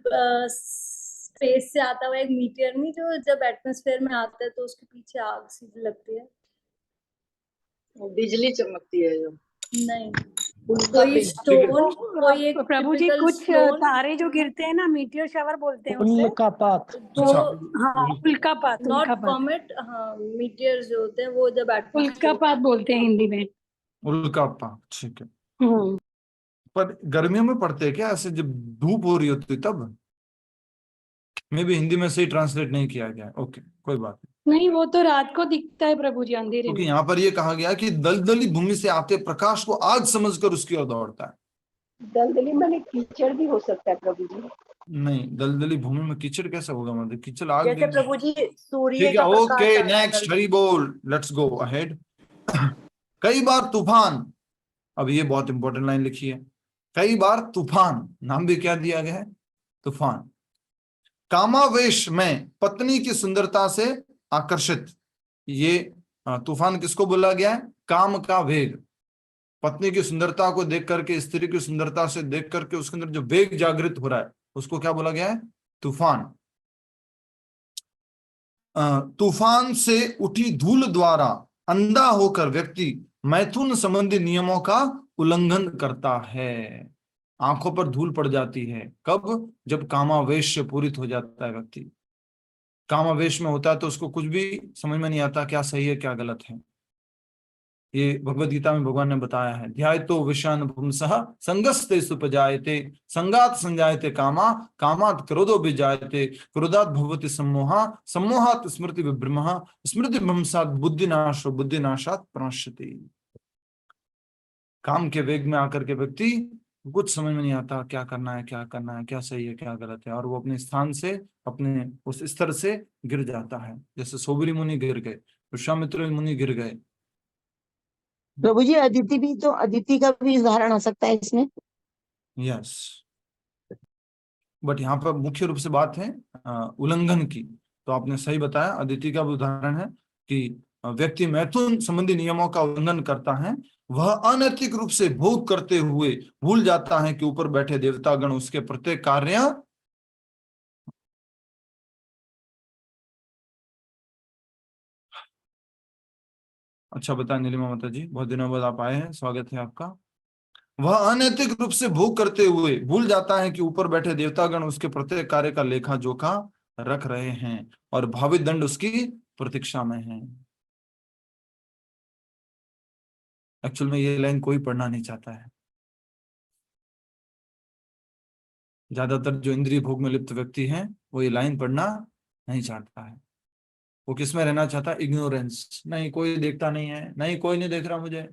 स्पेस से आता हुआ एक मीटियर, नहीं जो जब एटमॉस्फेयर में आता है तो उसके पीछे आग सी लगती है। बिजली चमकती है जो। नहीं, उल्का कोई पिंड। स्टोन, कोई एक प्रभु जी typical कुछ stone, तारे जो गिरते हैं ना, मीटियोर शावर बोलते हैं उसे। उल्कापात। जो अच्छा, हाँ, उल्कापात। नॉट उल्कापात कॉमेट, हाँ मीटियर्स जो होते हैं वो जब एटमॉस्फेयर। उल्कापात बोलते हैं हिंदी में। उल्कापात, ठीक है। हम्म। पर गर्मियों में पड़ते हैं क्या ऐसे, जब धूप हो रही होती तब? मैं भी हिंदी में सही ट्रांसलेट नहीं किया गया है, ओके कोई बात नहीं। नहीं, वो तो रात को दिखता है प्रभु जी, अंधेरे क्योंकि में। यहाँ पर ये कहा गया कि दलदली भूमि से आते प्रकाश को आज समझकर उसकी ओर दौड़ता है। दलदली में कीचड़ भी हो सकता है प्रभु जी। नहीं, दलदली भूमि में कीचड़ कैसे होगा? मतलब कीचड़ आग जैसे देगी। प्रभु जी सूर्य ठीक है, का प्रकाश ओके, आ रहा है नेक्स्ट, दलदल। हरी बोल, लेट्स गो अहेड। कई बार तूफान, अब ये बहुत इंपॉर्टेंट लाइन लिखी है, कई बार तूफान, नाम भी क्या दिया गया है? तूफान। कामावेश में पत्नी की सुंदरता से आकर्षित, ये तूफान किसको बोला गया है? काम का वेग। पत्नी की सुंदरता को देख करके, स्त्री की सुंदरता से देख करके उसके अंदर जो वेग जागृत हो रहा है उसको क्या बोला गया है? तूफान। तूफान से उठी धूल द्वारा अंधा होकर व्यक्ति मैथुन संबंधी नियमों का उल्लंघन करता है। आंखों पर धूल पड़ जाती है कब? जब कामावेश से पूरित हो जाता है व्यक्ति। कामावेश में होता है तो उसको कुछ भी समझ में नहीं आता, क्या सही है क्या गलत है। ये भगवत गीता में भगवान ने बताया है, ध्यायतो विषान पुंसः संगस्ते सुपजायते संगात संजायते कामा कामात क्रोधो विजायते क्रोधात भवति सम्मोहा सम्मोहात स्मृति विभ्रमः स्मृति भ्रंशात बुद्धिनाशो बुद्धिनाशात प्रणश्यति। काम के वेग में आकर के व्यक्ति कुछ समझ में नहीं आता, क्या करना है क्या करना है, क्या सही है क्या गलत है, और वो अपने स्थान से, अपने उस स्तर से गिर जाता है। जैसे सोबरी मुनि गिर गए, विश्वामित्र मुनि गिर गए। प्रभु जी अदिति भी, तो अदिति का भी उदाहरण हो सकता है इसमें। यस, बट यहाँ पर मुख्य रूप से बात है उल्लंघन की। तो आपने सही बताया, अदिति का भी उदाहरण है कि व्यक्ति मैथुन संबंधी नियमों का उल्लंघन करता है, वह अनैतिक रूप से भोग करते हुए भूल जाता है कि ऊपर बैठे देवतागण उसके प्रत्येक कार्य। अच्छा बताया नीलिमा माता जी, बहुत दिनों बाद आप आए हैं, स्वागत है आपका। वह अनैतिक रूप से भोग करते हुए भूल जाता है कि ऊपर बैठे देवतागण उसके प्रत्येक कार्य का लेखा जोखा रख रहे हैं और भावी दंड उसकी प्रतीक्षा में है। एक्चुअल में ये लाइन कोई पढ़ना नहीं चाहता है। ज्यादातर जो इंद्रिय भोग में लिप्त व्यक्ति हैं वो ये लाइन पढ़ना नहीं चाहता है। वो किस में रहना चाहता है? इग्नोरेंस। नहीं कोई देखता नहीं है, नहीं कोई नहीं देख रहा मुझे,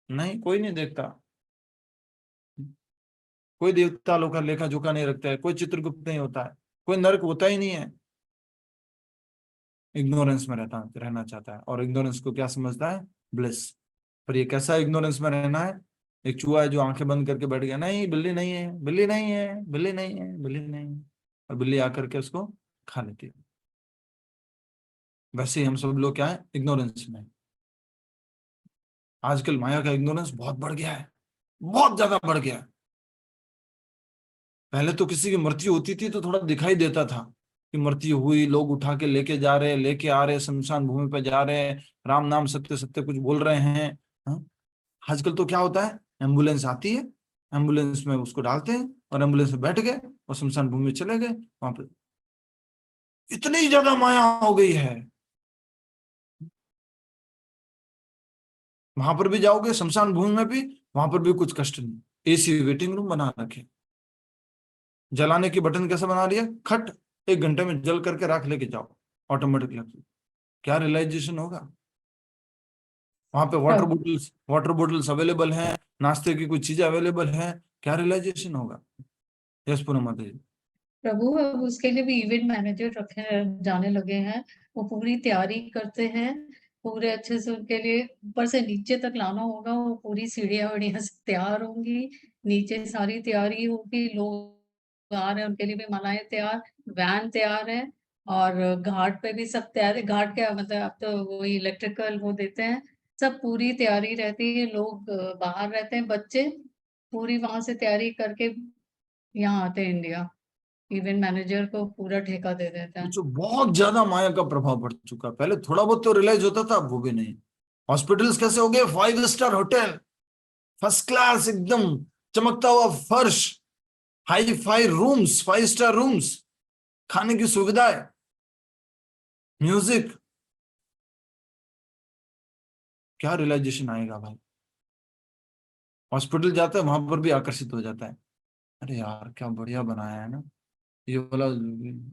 नहीं कोई नहीं देखता, कोई देवता लोग का लेखा जोखा नहीं रखता है, कोई चित्रगुप्त नहीं होता है, कोई नरक होता ही नहीं है। इग्नोरेंस में रहना चाहता है, और इग्नोरेंस को क्या समझता है? ब्लिस। पर ये कैसा इग्नोरेंस में रहना है? एक चूहा है जो आंखें बंद करके बैठ गया, नहीं बिल्ली नहीं है, बिल्ली नहीं है, बिल्ली नहीं है, बिल्ली नहीं है, और बिल्ली आकर के उसको खा लेती है। वैसे ही हम सब लोग क्या है? इग्नोरेंस में। आजकल माया का इग्नोरेंस बहुत बढ़ गया है, बहुत ज्यादा बढ़ गया है। पहले तो किसी की मृत्यु होती थी तो थोड़ा दिखाई देता था कि मृत्यु हुई, लोग उठा के लेके जा रहे, लेके आ रहे, शमशान भूमि पे जा रहे हैं, राम नाम सत्य सत्य कुछ बोल रहे हैं। हाँ? आजकल तो क्या होता है? एम्बुलेंस आती है, एम्बुलेंस में उसको डालते हैं और एम्बुलेंस में बैठ गए और शमशान भूमि में चले गए। वहां पे इतनी ज्यादा माया हो गई है, वहां पर भी जाओगे शमशान भूमि में भी, वहां पर भी कुछ कष्ट नहीं। एसी वेटिंग रूम बना रखे, जलाने की बटन कैसे बना लिया? खट 1 घंटे में जल करके राख लेके जाओ, ऑटोमेटिक लग। क्या रियलाइजेशन होगा? वहां पे वाटर बोटल्स अवेलेबल हैं, नाश्ते की कुछ चीजें अवेलेबल हैं, क्या रियलाइजेशन होगा? यस पूनम माता जी। प्रभु अब उसके लिए भी इवेंट मैनेजर रखे जाने लगे हैं, वो पूरी तैयारी करते हैं, पूरे अच्छे से उनके लिए ऊपर से नीचे तक लाना होगा, वो पूरी सीढ़ियाँ वीढ़ियाँ से तैयार होंगी, नीचे सारी तैयारी होगी, लोग आ रहे हैं उनके लिए भी मालाएं तैयार, वैन तैयार है, और घाट पे भी सब तैयार है। घाट क्या मतलब अब तो वो इलेक्ट्रिकल वो देते हैं, सब पूरी तैयारी रहती है, लोग बाहर रहते हैं, बच्चे पूरी वहां से तैयारी करके यहाँ आते हैं इंडिया, इवेंट मैनेजर को पूरा ठेका दे देते हैं। जो बहुत ज्यादा माया का प्रभाव पड़ चुका, पहले थोड़ा बहुत तो रियलाइज होता था, अब वो भी नहीं। हॉस्पिटल्स कैसे हो गए? 5 स्टार होटल, फर्स्ट क्लास, एकदम चमकता हुआ फर्श, hi fi rooms, 5 star rooms, खाने की सुविधाएं, म्यूजिक। क्या रियलाइजेशन आएगा भाई? हॉस्पिटल जाता है वहां पर भी आकर्षित हो जाता है, अरे यार क्या बढ़िया बनाया है ना, ये वाला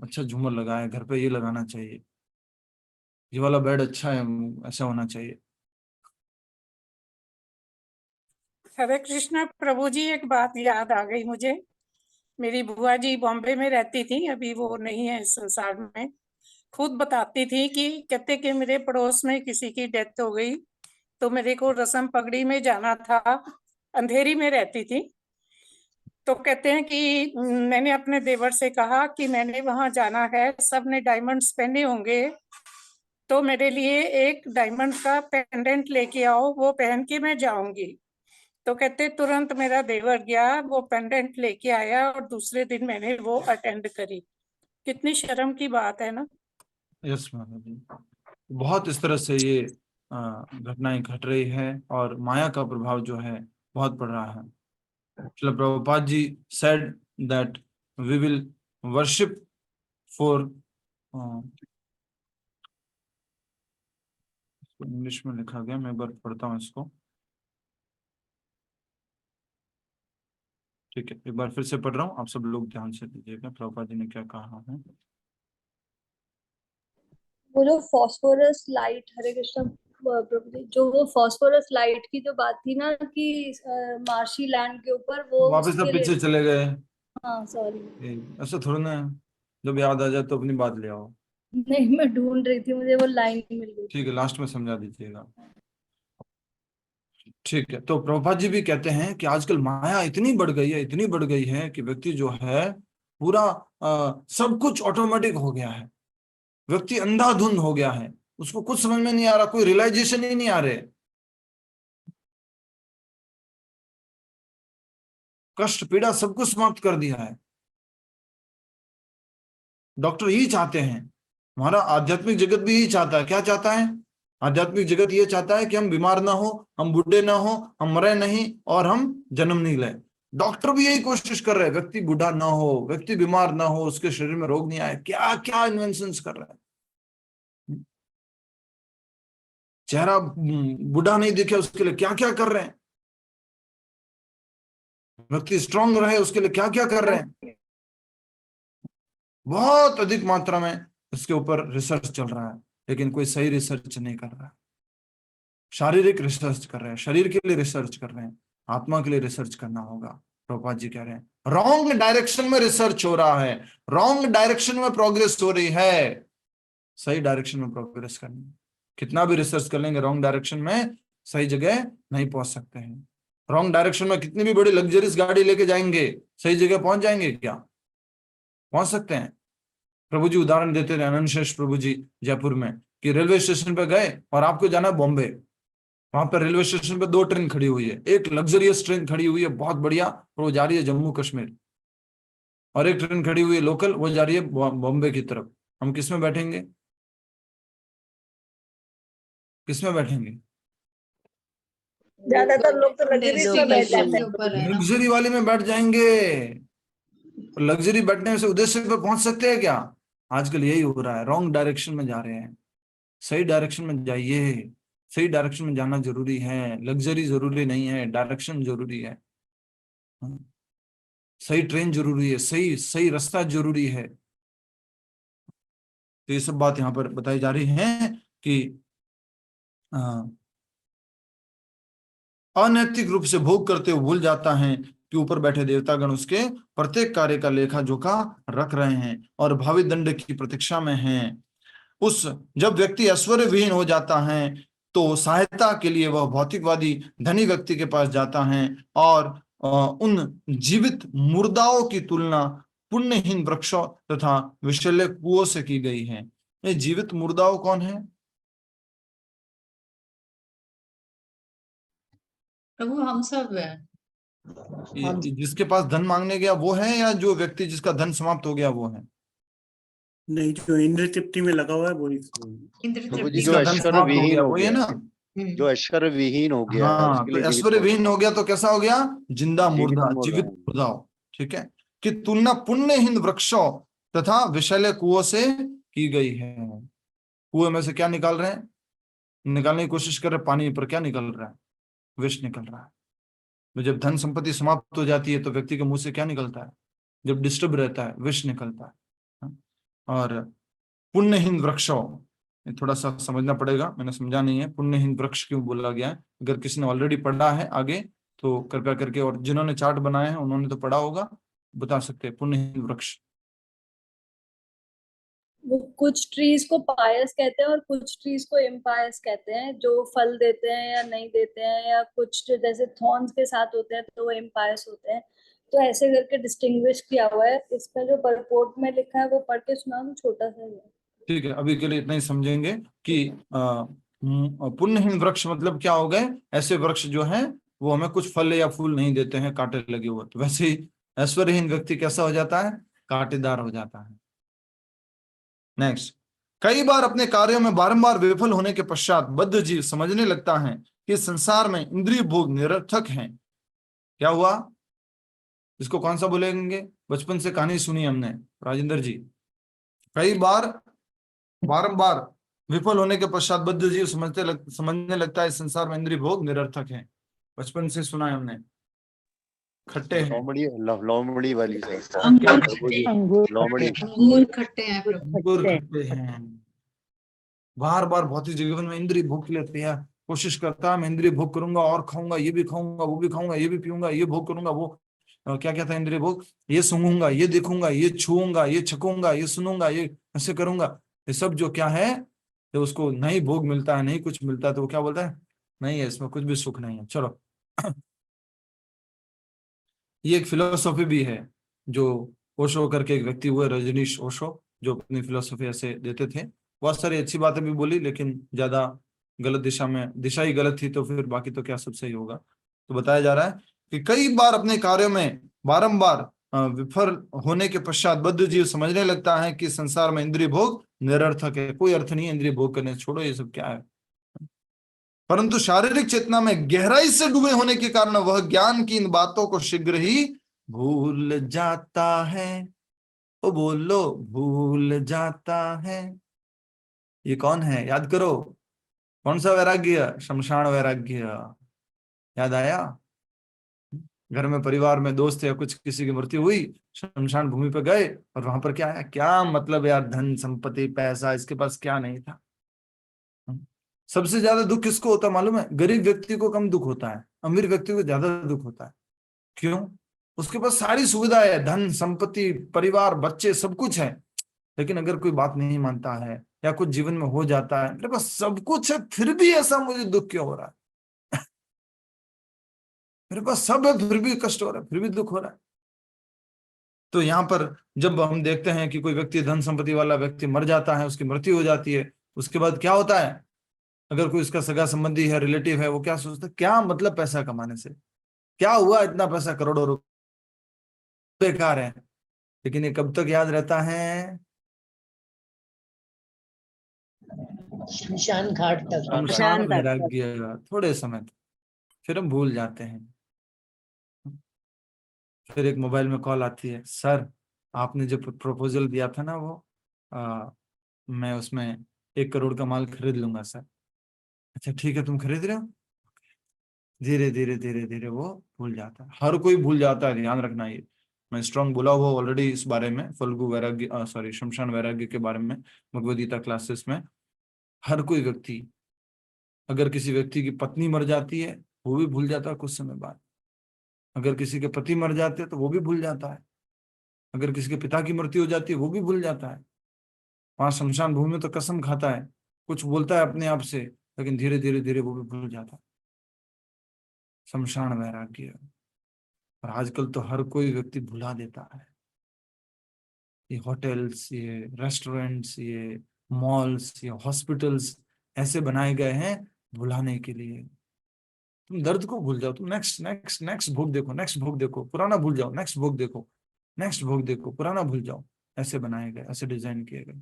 अच्छा झूमर लगा है, घर पे ये लगाना चाहिए, ये वाला बेड अच्छा है, ऐसा होना चाहिए। हरे कृष्णा प्रभु जी, एक बात याद आ गई मुझे। मेरी बुआ जी बॉम्बे में रहती थी, अभी वो नहीं है इस संसार में। खुद बताती थी कि कहते कि मेरे पड़ोस में किसी की डेथ हो गई, तो मेरे को रस्म पगड़ी में जाना था, अंधेरी में रहती थी। तो कहते हैं कि मैंने अपने देवर से कहा कि मैंने वहां जाना है, सब ने डायमंड्स पहने होंगे, तो मेरे लिए एक डायमंड का पेंडेंट लेके आओ, वो पहन के मैं जाऊंगी। तो कहते तुरंत मेरा देवर गया, वो पेंडेंट लेके आया, और दूसरे दिन मैंने वो अटेंड करी। कितनी शर्म की बात है ना। यस माता जी, बहुत इस तरह से ये घटनाएं घट रही है, और माया का प्रभाव जो है बहुत पड़ रहा है। Srila Prabhupada ji said that we will worship for, English में लिखा गया, मैं एक बार पढ़ता हूँ इसको, ठीक है, एक बार फिर से पढ़ रहा हूँ, आप सब लोग ध्यान से दीजिएगा प्रभुपाद जी ने क्या कहा है। वो जो फॉस्फोरस लाइट, हरे कृष्ण प्रभु जी, जो वो फॉस्फोरस लाइट की जो बात थी ना कि मार्शी लैंड के ऊपर, वो वापस उसके सब लिए। पीछे चले गए, हाँ सॉरी। ऐसा थोड़ा ना है, जब याद आ जाए तो अपनी बात ले आओ। नहीं, मैं ढूंढ रही थी, मुझे वो लाइन मिल गई। ठीक है, लास्ट में समझा दीजिएगा। ठीक है, तो प्रभुपाद जी भी कहते हैं कि आजकल माया इतनी बढ़ गई है, इतनी बढ़ गई है कि व्यक्ति जो है पूरा सब कुछ ऑटोमेटिक हो गया है, व्यक्ति अंधाधुंध हो गया है, उसको कुछ समझ में नहीं आ रहा, कोई रियलाइजेशन ही नहीं आ रहे, कष्ट पीड़ा सब कुछ समाप्त कर दिया है। डॉक्टर यही चाहते हैं, हमारा आध्यात्मिक जगत भी यही चाहता है। क्या चाहता है? आध्यात्मिक जगत ये चाहता है कि हम बीमार ना हो, हम बूढ़े ना हो, हम मरे नहीं, और हम जन्म नहीं लें। डॉक्टर भी यही कोशिश कर रहे हैं, व्यक्ति बूढ़ा ना हो, व्यक्ति बीमार ना हो, उसके शरीर में रोग नहीं आए। क्या क्या इन्वेंशंस कर रहे हैं, चेहरा बूढ़ा नहीं दिखे उसके लिए क्या क्या कर रहे हैं, व्यक्ति स्ट्रांग रहे उसके लिए क्या क्या कर रहे हैं। बहुत अधिक मात्रा में इसके ऊपर रिसर्च चल रहा है, लेकिन कोई सही रिसर्च नहीं कर रहा है। शारीरिक रिसर्च कर रहे हैं, शरीर के लिए रिसर्च कर रहे हैं, आत्मा के लिए रिसर्च करना होगा। प्रभुपाद जी कह रहे हैं रॉन्ग डायरेक्शन में रिसर्च हो रहा है, रॉन्ग डायरेक्शन में प्रोग्रेस हो रही है, सही डायरेक्शन में प्रोग्रेस करनी है। कितना भी रिसर्च कर लेंगे रॉन्ग डायरेक्शन में, सही जगह नहीं पहुंच सकते हैं। रॉन्ग डायरेक्शन में कितनी भी बड़ी लग्जरीज गाड़ी लेके जाएंगे, सही जगह पहुंच जाएंगे क्या? पहुंच सकते हैं? प्रभु जी उदाहरण देते थे, अनंत श्रेष्ठ प्रभु जी जयपुर में, कि रेलवे स्टेशन पे गए और आपको जाना है बॉम्बे, वहां पर रेलवे स्टेशन पे 2 ट्रेन खड़ी हुई है, एक लग्जरियस ट्रेन खड़ी हुई है बहुत बढ़िया, और वो जा रही है जम्मू कश्मीर, और एक ट्रेन खड़ी हुई है लोकल, वो जा रही है बॉम्बे की तरफ। हम किस में बैठेंगे? किस में बैठेंगे? ज्यादातर लोग तो लग्जरी में बैठ जाते हैं। लग्जरी वाली में बैठ जाएंगे। लग्जरी बैठने से उद्देश्य पे पहुंच सकते हैं क्या? आजकल यही हो रहा है, रॉन्ग डायरेक्शन में जा रहे हैं। सही डायरेक्शन में जाइए, सही डायरेक्शन में जाना जरूरी है, लग्जरी जरूरी नहीं है, डायरेक्शन जरूरी है, सही ट्रेन जरूरी है, सही सही रास्ता जरूरी है। तो ये सब बात यहाँ पर बताई जा रही है कि अनैतिक रूप से भोग करते हुए भूल जाता है कि ऊपर बैठे देवतागण उसके प्रत्येक कार्य का लेखा जोखा रख रहे हैं और भावी दंड की प्रतीक्षा में हैं। जब व्यक्ति ऐश्वर्य विहीन हो जाता है तो सहायता के लिए वह भौतिकवादी धनी व्यक्ति के पास जाता है और उन जीवित मुर्दाओं की तुलना पुण्यहीन वृक्षों तथा विषैले कुओं से की गई है। ये जीवित मुर्दाओं कौन है? प्रभु हम सब है। जिसके पास धन मांगने गया वो है, या जो व्यक्ति जिसका धन समाप्त हो गया वो है? नहीं, जो इंद्र तृप्ति में लगा हुआ है वो प्रभु जी, जिसका धन समाप्त हो गया वो है ना, जो ऐश्वर्य विहीन हो गया है, हाँ, उसके तो लिए जीवित ऐश्वर्य विहीन हो गया तो कैसा हो गया? जिंदा जीवित मुर्दा, मुर्दा जीवित है। मुर्दा हो। ठीक है, कि तुलना पुण्यहीन वृक्षों तथा विषैले कुओं से की गई है। कुएं में से क्या निकाल रहे हैं? निकालने की कोशिश कर रहे हैं पानी, पर क्या निकल रहा है? विष निकल रहा है। तो जब धन संपत्ति समाप्त हो जाती है तो व्यक्ति के मुंह से क्या निकलता है? जब डिस्टर्ब रहता है विष निकलता है। और पुण्यहीन वृक्षों, थोड़ा सा समझना पड़ेगा, मैंने समझा नहीं है पुण्यहीन वृक्ष क्यों बोला गया है। अगर किसी ने ऑलरेडी पढ़ा है आगे तो कृपया करके, और जिन्होंने चार्ट बनाए हैं उन्होंने तो पढ़ा होगा, बता सकते हैं पुण्यहीन वृक्ष। वो कुछ ट्रीज को पायस कहते हैं और कुछ ट्रीज को इम्पायस कहते हैं, जो फल देते हैं या नहीं देते हैं, या कुछ जो जैसे थॉर्न्स के साथ होते हैं तो वो इम्पायस होते हैं। तो ऐसे करके डिस्टिंग्विश किया हुआ है। इसमें जो परपोर्ट में लिखा है वो पढ़ के सुनाऊं? छोटा सा ही है। ठीक है, अभी के लिए इतना ही समझेंगे कि पुण्यहीन वृक्ष मतलब क्या हो गए? ऐसे वृक्ष जो हैं वो हमें कुछ फल या फूल नहीं देते हैं, कांटे लगे हुए। तो वैसे ही ऐश्वर्यहीन व्यक्ति कैसा हो जाता है? कांटेदार हो जाता है। नेक्स्ट, कई बार अपने कार्यों में बारंबार विफल होने के पश्चात बद्ध जीव समझने लगता है कि संसार में इंद्रिय भोग निरर्थक हैं। क्या हुआ? इसको कौन सा बोलेंगे? बचपन से कहानी सुनी हमने, राजेंद्र जी। कई बार बारंबार विफल होने के पश्चात बद्ध जीव समझने लगता है इस संसार में इंद्रिय भोग निरर्थक है। बचपन से सुना है हमने। खट्टे हैं, लोमड़ी वाली अंगूर खट्टे हैं प्रभु। अंगूर खट्टे हैं। बार बार भौतिक जीवन में इंद्रिय भोग के लिए तैयार कोशिश करता है, मैं इंद्रिय भोग करूंगा और खाऊंगा, ये भी खाऊंगा, वो भी खाऊंगा, ये भी पीऊंगा, ये भोग करूंगा, वो क्या क्या था इंद्रिय भोग? ये सूंघूंगा, ये देखूंगा, ये छूऊंगा, ये छकूंगा, ये सुनूंगा, ये ऐसे करूंगा। ये सब जो क्या है, तो उसको नहीं भोग मिलता है, नहीं कुछ मिलता है, तो वो क्या बोलता है? नहीं है, इसमें कुछ भी सुख नहीं है। चलो ये एक फिलोसॉफी भी है जो ओशो करके एक व्यक्ति हुए, रजनीश ओशो, जो अपनी फिलोसॉफी ऐसे देते थे। बहुत सारी अच्छी बातें भी बोली, लेकिन ज्यादा गलत दिशा में, दिशा ही गलत थी, तो फिर बाकी तो क्या सब सही होगा। तो बताया जा रहा है कि कई बार अपने कार्यों में बारंबार विफल होने के पश्चात बद्ध जीव समझने लगता है कि संसार में इंद्रिय भोग निरर्थक है, कोई अर्थ नहीं है इंद्रिय भोग करने, छोड़ो ये सब क्या है। परंतु शारीरिक चेतना में गहराई से डूबे होने के कारण वह ज्ञान की इन बातों को शीघ्र ही भूल जाता है। वो बोलो, भूल जाता है। ये कौन है? याद करो, कौन सा वैराग्य? शमशान वैराग्य। याद आया? घर में, परिवार में, दोस्त या कुछ किसी की मृत्यु हुई, शमशान भूमि पे गए और वहां पर क्या आया? क्या मतलब यार, धन संपत्ति पैसा, इसके पास क्या नहीं था। सबसे ज्यादा दुख किसको होता है मालूम है? गरीब व्यक्ति को कम दुख होता है, अमीर व्यक्ति को ज्यादा दुख होता है। क्यों? उसके पास सारी सुविधाएं है, धन संपत्ति, परिवार, बच्चे, सब कुछ है, लेकिन अगर कोई बात नहीं मानता है या कुछ जीवन में हो जाता है, मेरे पास सब कुछ है फिर भी ऐसा मुझे दुख क्यों हो रहा है? मेरे पास सब है फिर भी कष्ट हो रहा है, फिर भी दुख हो रहा है। तो यहाँ पर जब हम देखते हैं कि कोई व्यक्ति, धन संपत्ति वाला व्यक्ति मर जाता है, उसकी मृत्यु हो जाती है, उसके बाद क्या होता है? अगर कोई उसका सगा संबंधी है, रिलेटिव है, वो क्या सोचता है? क्या मतलब पैसा कमाने से, क्या हुआ इतना पैसा, करोड़ों रुपए बेकार है। लेकिन ये कब तक याद रहता है? शमशान घाट तक। शमशान वैराग्य, थोड़े समय तक, फिर हम भूल जाते हैं। फिर एक मोबाइल में कॉल आती है, सर आपने जो प्रपोजल दिया था ना वो मैं उसमें 1 करोड़ का माल खरीद लूंगा सर। अच्छा ठीक है, तुम खरीद रहे हो? धीरे धीरे धीरे धीरे वो भूल जाता है। हर कोई भूल जाता है, ध्यान रखना। ये मैं स्ट्रॉन्ग बोला हुआ ऑलरेडी इस बारे में, फल्गु वैराग्य, सॉरी शमशान वैराग्य के बारे में भगवद गीता क्लासेस में। हर कोई व्यक्ति, अगर किसी व्यक्ति की पत्नी मर जाती है वो भी भूल जाता है कुछ समय बाद। अगर किसी के पति मर जाते तो वो भी भूल जाता है। अगर किसी के पिता की मृत्यु हो जाती है वो भी भूल जाता है। वहां शमशान भूमि में तो कसम खाता है, कुछ बोलता है अपने आप से, लेकिन धीरे धीरे धीरे वो भी भूल जाता है। शमशान वैराग्य। और आजकल तो हर कोई व्यक्ति भुला देता है। ये होटल्स, ये रेस्टोरेंट्स, ये मॉल्स, ये हॉस्पिटल्स ऐसे बनाए गए हैं भुलाने के लिए। तुम दर्द को भूल जाओ, तुम नेक्स्ट नेक्स्ट नेक्स्ट भोग देखो, नेक्स्ट भोग देखो, पुराना भूल जाओ, नेक्स्ट भोग देखो, नेक्स्ट भोग देखो, पुराना भूल जाओ। ऐसे बनाए गए, ऐसे डिजाइन किए गए।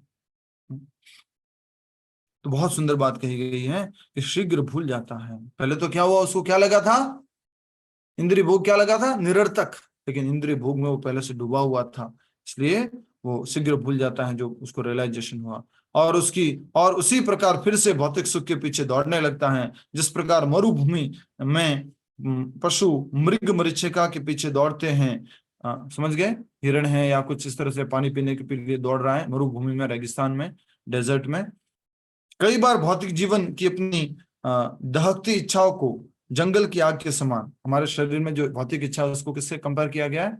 तो बहुत सुंदर बात कही गई है कि शीघ्र भूल जाता है। पहले तो क्या हुआ, उसको क्या लगा था, इंद्रिय भोग क्या लगा था, निरर्थक। लेकिन इंद्रिय भोग में वो पहले से डूबा हुआ था, इसलिए वो शीघ्र भूल जाता है जो उसको रियलाइजेशन हुआ। और उसी प्रकार फिर से भौतिक सुख के पीछे दौड़ने लगता है। जिस प्रकार मरुभूमि में पशु मृग मरीचिका के पीछे दौड़ते हैं, समझ गए, हिरण है या कुछ इस तरह से पानी पीने के लिए दौड़ रहा है मरुभूमि में, रेगिस्तान में, डेजर्ट में। कई बार भौतिक जीवन की अपनी दहकती इच्छाओं को जंगल की आग के समान, हमारे शरीर में जो भौतिक इच्छा है उसको किससे कंपेयर किया गया है,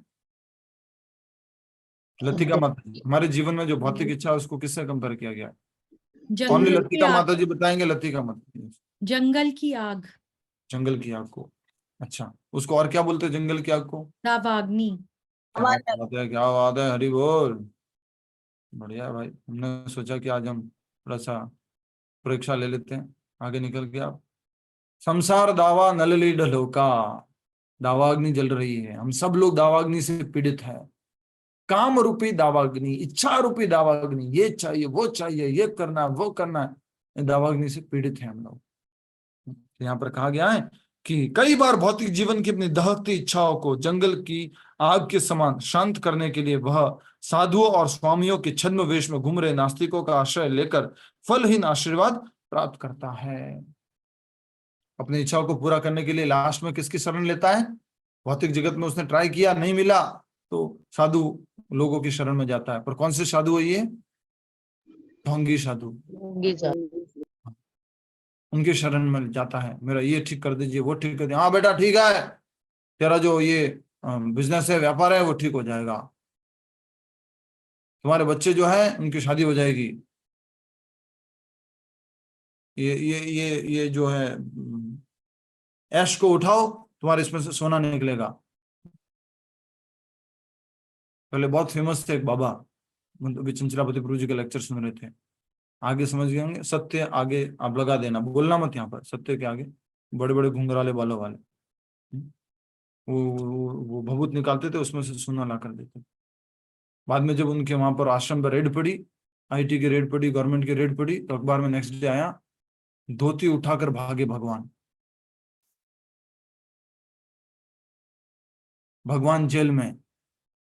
लतिका माता जी। हमारे जीवन में जो भौतिक इच्छा है उसको किससे कंपेयर किया गया है? कौन लतिका माता जी बताएंगे? लतिका माता जी, जंगल की आग। जंगल की आग को, अच्छा, उसको और क्या बोलते हैं जंगल की आग को? दावाग्नि। क्या बात है, क्या बात है, हरि बोल, बढ़िया भाई। हमने सोचा कि आज हम थोड़ा सा परीक्षा ले लेते हैं, आगे निकल के आप। संसार दावा नलली ढलोका, दावाग्नि जल रही है, हम सब लोग दावाग्नि से पीड़ित है। काम रूपी दावाग्नि, इच्छा रूपी दावाग्नि, ये चाहिए वो चाहिए, ये करना वो करना, दावाग्नि से पीड़ित है हम लोग। यहाँ पर कहा गया है कि कई बार भौतिक जीवन की अपनी दहकती इच्छाओं को जंगल की आग के समान शांत करने के लिए वह साधुओं और स्वामियों के छद्म वेश में घूम रहे नास्तिकों का आश्रय लेकर फलहीन आशीर्वाद प्राप्त करता है। अपनी इच्छाओं को पूरा करने के लिए लास्ट में किसकी शरण लेता है? भौतिक जगत में उसने ट्राई किया, नहीं मिला तो साधु लोगों की शरण में जाता है। पर कौन से साधु है ये? ढोंगी साधु, उनके शरण में जाता है। मेरा ये ठीक कर दीजिए, वो ठीक कर दीजिए, हाँ बेटा ठीक है, तेरा जो ये बिजनेस है, व्यापार है, वो ठीक हो जाएगा, तुम्हारे बच्चे जो है उनकी शादी हो जाएगी, ये जो है ऐश को उठाओ, तुम्हारे इसमें से सोना निकलेगा। पहले बहुत फेमस थे एक बाबा, चंचलापति प्रभु जी के लेक्चर सुन रहे थे, आगे समझ गए होंगे, सत्य आगे आप लगा देना, बोलना मत यहाँ पर, सत्य के आगे बड़े बड़े घुंघराले बालों वाले, वो भभूत निकालते थे, उसमें से सोना ला कर देते। बाद में जब उनके वहां पर आश्रम पर रेड पड़ी, आईटी की रेड पड़ी, गवर्नमेंट की रेड पड़ी, तो अखबार में नेक्स्ट डे आया, धोती उठाकर भागे भगवान। भगवान जेल में,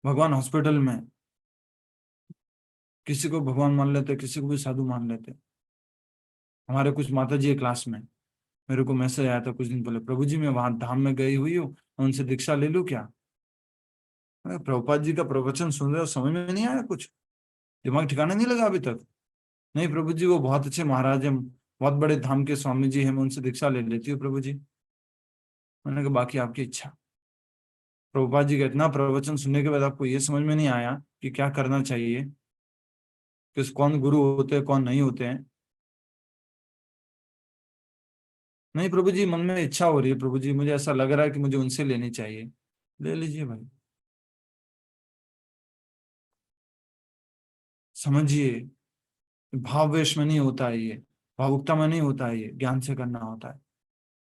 भगवान हॉस्पिटल में, किसी को भगवान मान लेते, किसी को भी साधु मान लेते। हमारे कुछ माता जी क्लास में, मेरे को मैसेज आया था कुछ दिन पहले, प्रभु जी मैं वहां धाम में गई हुई हूँ, उनसे दीक्षा ले लूं क्या? प्रभुपाद जी का प्रवचन सुन रहे हो, समझ में नहीं आया, कुछ दिमाग ठिकाने नहीं लगा अभी तक? नहीं प्रभु जी, वो बहुत अच्छे महाराज हैं, बहुत बड़े धाम के स्वामी जी हैं, मैं उनसे दीक्षा ले लेती हूँ प्रभु जी। मैंने कहा बाकी आपकी इच्छा। प्रभुपाद जी का इतना प्रवचन सुनने के बाद आपको ये समझ में नहीं आया कि क्या करना चाहिए, किस कौन गुरु होते हैं, कौन नहीं होते हैं? नहीं प्रभु जी, मन में इच्छा हो रही है प्रभु जी, मुझे ऐसा लग रहा है कि मुझे उनसे लेनी चाहिए। ले लीजिए भाई, समझिए, भाववेश में नहीं होता है ये, भावुकता में नहीं होता है ये, ज्ञान से करना होता है,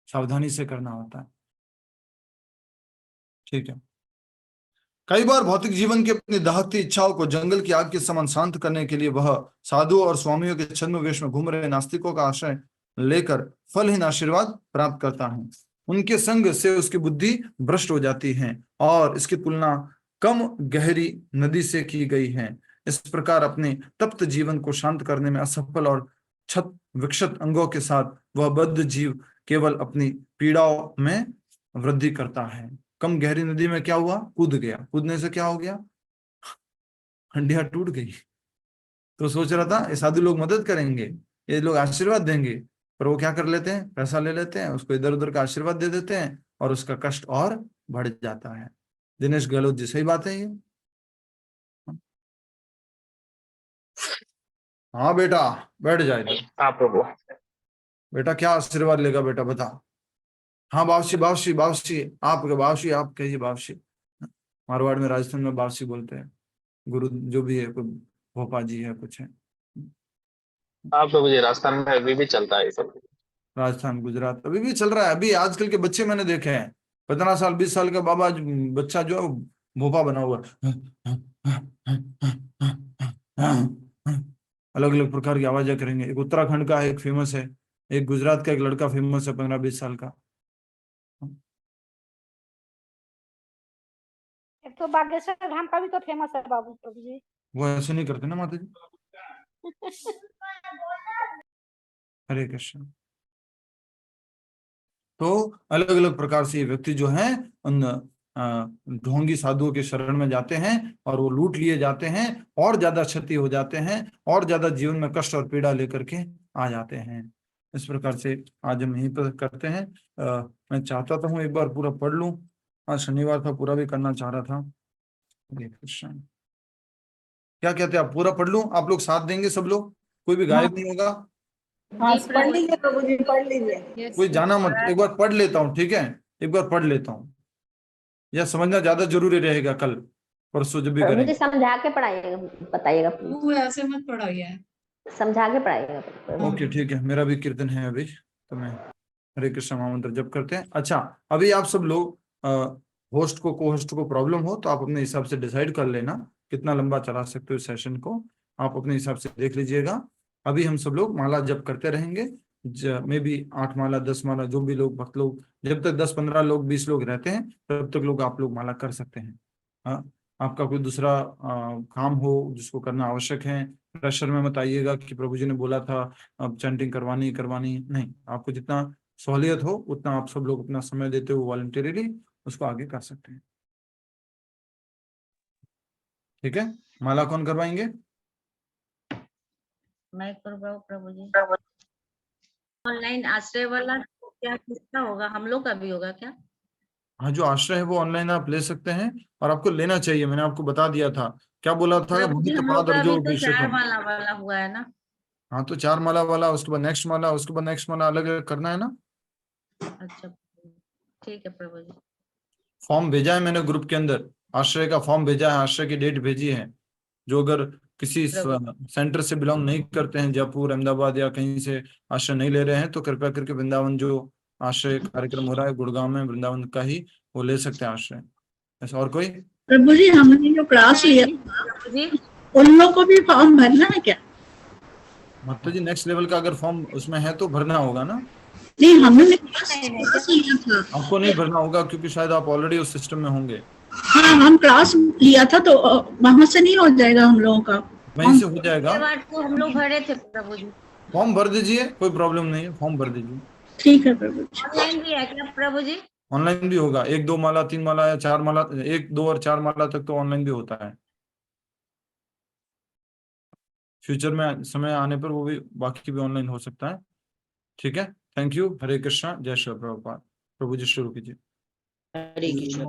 सावधानी से करना होता है। ठीक है। कई बार भौतिक जीवन की अपनी दहकती इच्छाओं को जंगल की आग के समान शांत करने के लिए वह साधुओं और स्वामियों के छद्म वेश में घूम रहे नास्तिकों का आश्रय लेकर फलहीन आशीर्वाद प्राप्त करता है। उनके संग से उसकी बुद्धि भ्रष्ट हो जाती है और इसकी तुलना कम गहरी नदी से की गई है। इस प्रकार अपने तप्त जीवन को शांत करने में असफल और छत विक्षत अंगों के साथ वह बद्ध जीव केवल अपनी पीड़ाओं में वृद्धि करता है। कम गहरी नदी में क्या हुआ? कूद गया, कूदने से क्या हो गया? हंडिया टूट गई। तो सोच रहा था ये साधु लोग मदद करेंगे, ये लोग आशीर्वाद देंगे, पर वो क्या कर लेते हैं, पैसा ले लेते हैं, उसको इधर उधर का आशीर्वाद दे देते हैं और उसका कष्ट और बढ़ जाता है। दिनेश गहलोत जी, सही बात है ये? हाँ बेटा बैठ जाए तो। हाँ प्रभु। बेटा क्या आशीर्वाद लेगा बेटा, बता। हाँ बावशी बावशी बावशी, आप बावशी, आप कहिए बावशी। मारवाड़ में, राजस्थान में बावशी बोलते हैं। गुरु जो भी है, कोई भोपा जी है, कुछ है। हाँ प्रभु जी, राजस्थान में अभी भी चलता है ये सब। राजस्थान, गुजरात अभी भी चल रहा है। अभी आजकल के बच्चे मैंने देखे हैं, 15 साल 20 साल का बाबा बच्चा जो है भोपा बना हुआ, अलग अलग प्रकार की आवाजें करेंगे। एक उत्तराखंड का एक फेमस है, एक गुजरात का एक लड़का फेमस है 15-20 साल का। एक तो बागेश्वर धाम का भी तो फेमस है बाबू प्रभु जी। वो ऐसे नहीं करते ना माता जी। हरे कृष्ण। तो अलग अलग प्रकार से ये व्यक्ति जो है उन ढोंगी साधुओं के शरण में जाते हैं और वो लूट लिए जाते हैं और ज्यादा क्षति हो जाते हैं और ज्यादा जीवन में कष्ट और पीड़ा लेकर के आ जाते हैं। इस प्रकार से आज हम यहीं पर करते हैं। मैं चाहता था हूँ एक बार पूरा पढ़ लूं, आज शनिवार था, पूरा भी करना चाह रहा था। हरे कृष्ण। क्या कहते हैं आप, पूरा पढ़ लूं? आप लोग साथ देंगे सब लोग, कोई भी गायब नहीं होगा? हाँ पढ़ लीजिए प्रभु जी, पढ़ लीजिए। कोई जाना मत, एक बार पढ़ लेता हूँ, ठीक है? एक बार पढ़ लेता हूँ, यह समझना ज्यादा जरूरी रहेगा। कल परसों जब भी मुझे करेंगे। समझा के पढ़ाइएगा, बताइएगा, वो ऐसे मत पढ़ाइए, समझा के पढ़ाइएगा। ओके ठीक है, मेरा भी कीर्तन है अभी, तो मैं हरे कृष्ण महामंत्र जप करते हैं। अच्छा, अभी आप सब लोग होस्ट को, को होस्ट को प्रॉब्लम हो तो आप अपने हिसाब से डिसाइड कर लेना कितना लंबा चला सकते हो इस सेशन को, आप अपने हिसाब से देख लीजिएगा। अभी हम सब लोग माला जप करते रहेंगे, में भी 8 माला 10 माला, जो भी लोग भक्त लोग, जब तक 10-15 लोग 20 लोग रहते हैं तब तक लोग आप लोग माला कर सकते हैं। आपका कोई दूसरा काम हो जिसको करना आवश्यक है, प्रेशर में मत आइएगा कि प्रभु जी ने बोला था अब चैंटिंग करवानी नहीं। आपको जितना सहूलियत हो उतना आप सब लोग अपना समय देते हो वॉलंटियरली उसको आगे कर सकते हैं। ठीक है, माला कौन करवाएंगे? मैं करवाऊं प्रभु जी। ऑनलाइन आश्रय वाला क्या किसका होगा, हम लोग का भी होगा क्या? हाँ, जो आश्रय है वो ऑनलाइन आप ले सकते हैं और आपको लेना चाहिए। मैंने आपको बता दिया था, क्या बोला था? प्रभु जी, हम लोग का भी तो 4 माला वाला हुआ है ना। हाँ, तो 4 माला वाला, उसके बाद नेक्स्ट माला, उसके बाद नेक्स्ट माला, अलग अलग करना है ना। अच्छा ठीक है प्रभु जी। फॉर्म भेजा है मैंने ग्रुप के अंदर, आश्रय का फॉर्म भेजा है, आश्रय की डेट भेजी है। जो अगर किसी सेंटर से बिलोंग नहीं करते हैं, जयपुर अहमदाबाद या कहीं से आश्रय नहीं ले रहे हैं, तो कृपया करके वृंदावन जो आश्रय कार्यक्रम हो रहा है गुड़गांव में, वृंदावन का ही वो ले सकते हैं आश्रय। ऐसा और कोई? प्रभु जी, हमने जो क्लास लिया उन लोगों को भी फॉर्म भरना है क्या? मतलब जी नेक्स्ट लेवल का अगर फॉर्म उसमें है तो भरना होगा ना। नहीं, हमने क्लास लिया था। आपको नहीं भरना होगा क्योंकि शायद आप ऑलरेडी उस सिस्टम में होंगे। हाँ, हम क्लास लिया था तो वहां से नहीं हो जाएगा हम लोगों का? वहीं से हो जाएगा। तो हम लोग भरे थे प्रभु जी। फॉर्म भर दीजिए, कोई प्रॉब्लम नहीं है, फॉर्म भर दीजिए। ठीक है प्रभु जी। ऑनलाइन भी है क्या प्रभु जी? ऑनलाइन भी होगा, 1 2 माला 3 माला या 4 माला, 1 2 और 4 माला तक तो ऑनलाइन भी होता है। फ्यूचर में समय आने पर वो भी बाकी भी ऑनलाइन हो सकता है। ठीक है, थैंक यू। हरे कृष्णा, जय श्री प्रभुपाद। प्रभु जी शुरू कीजिए। हरे कृष्ण।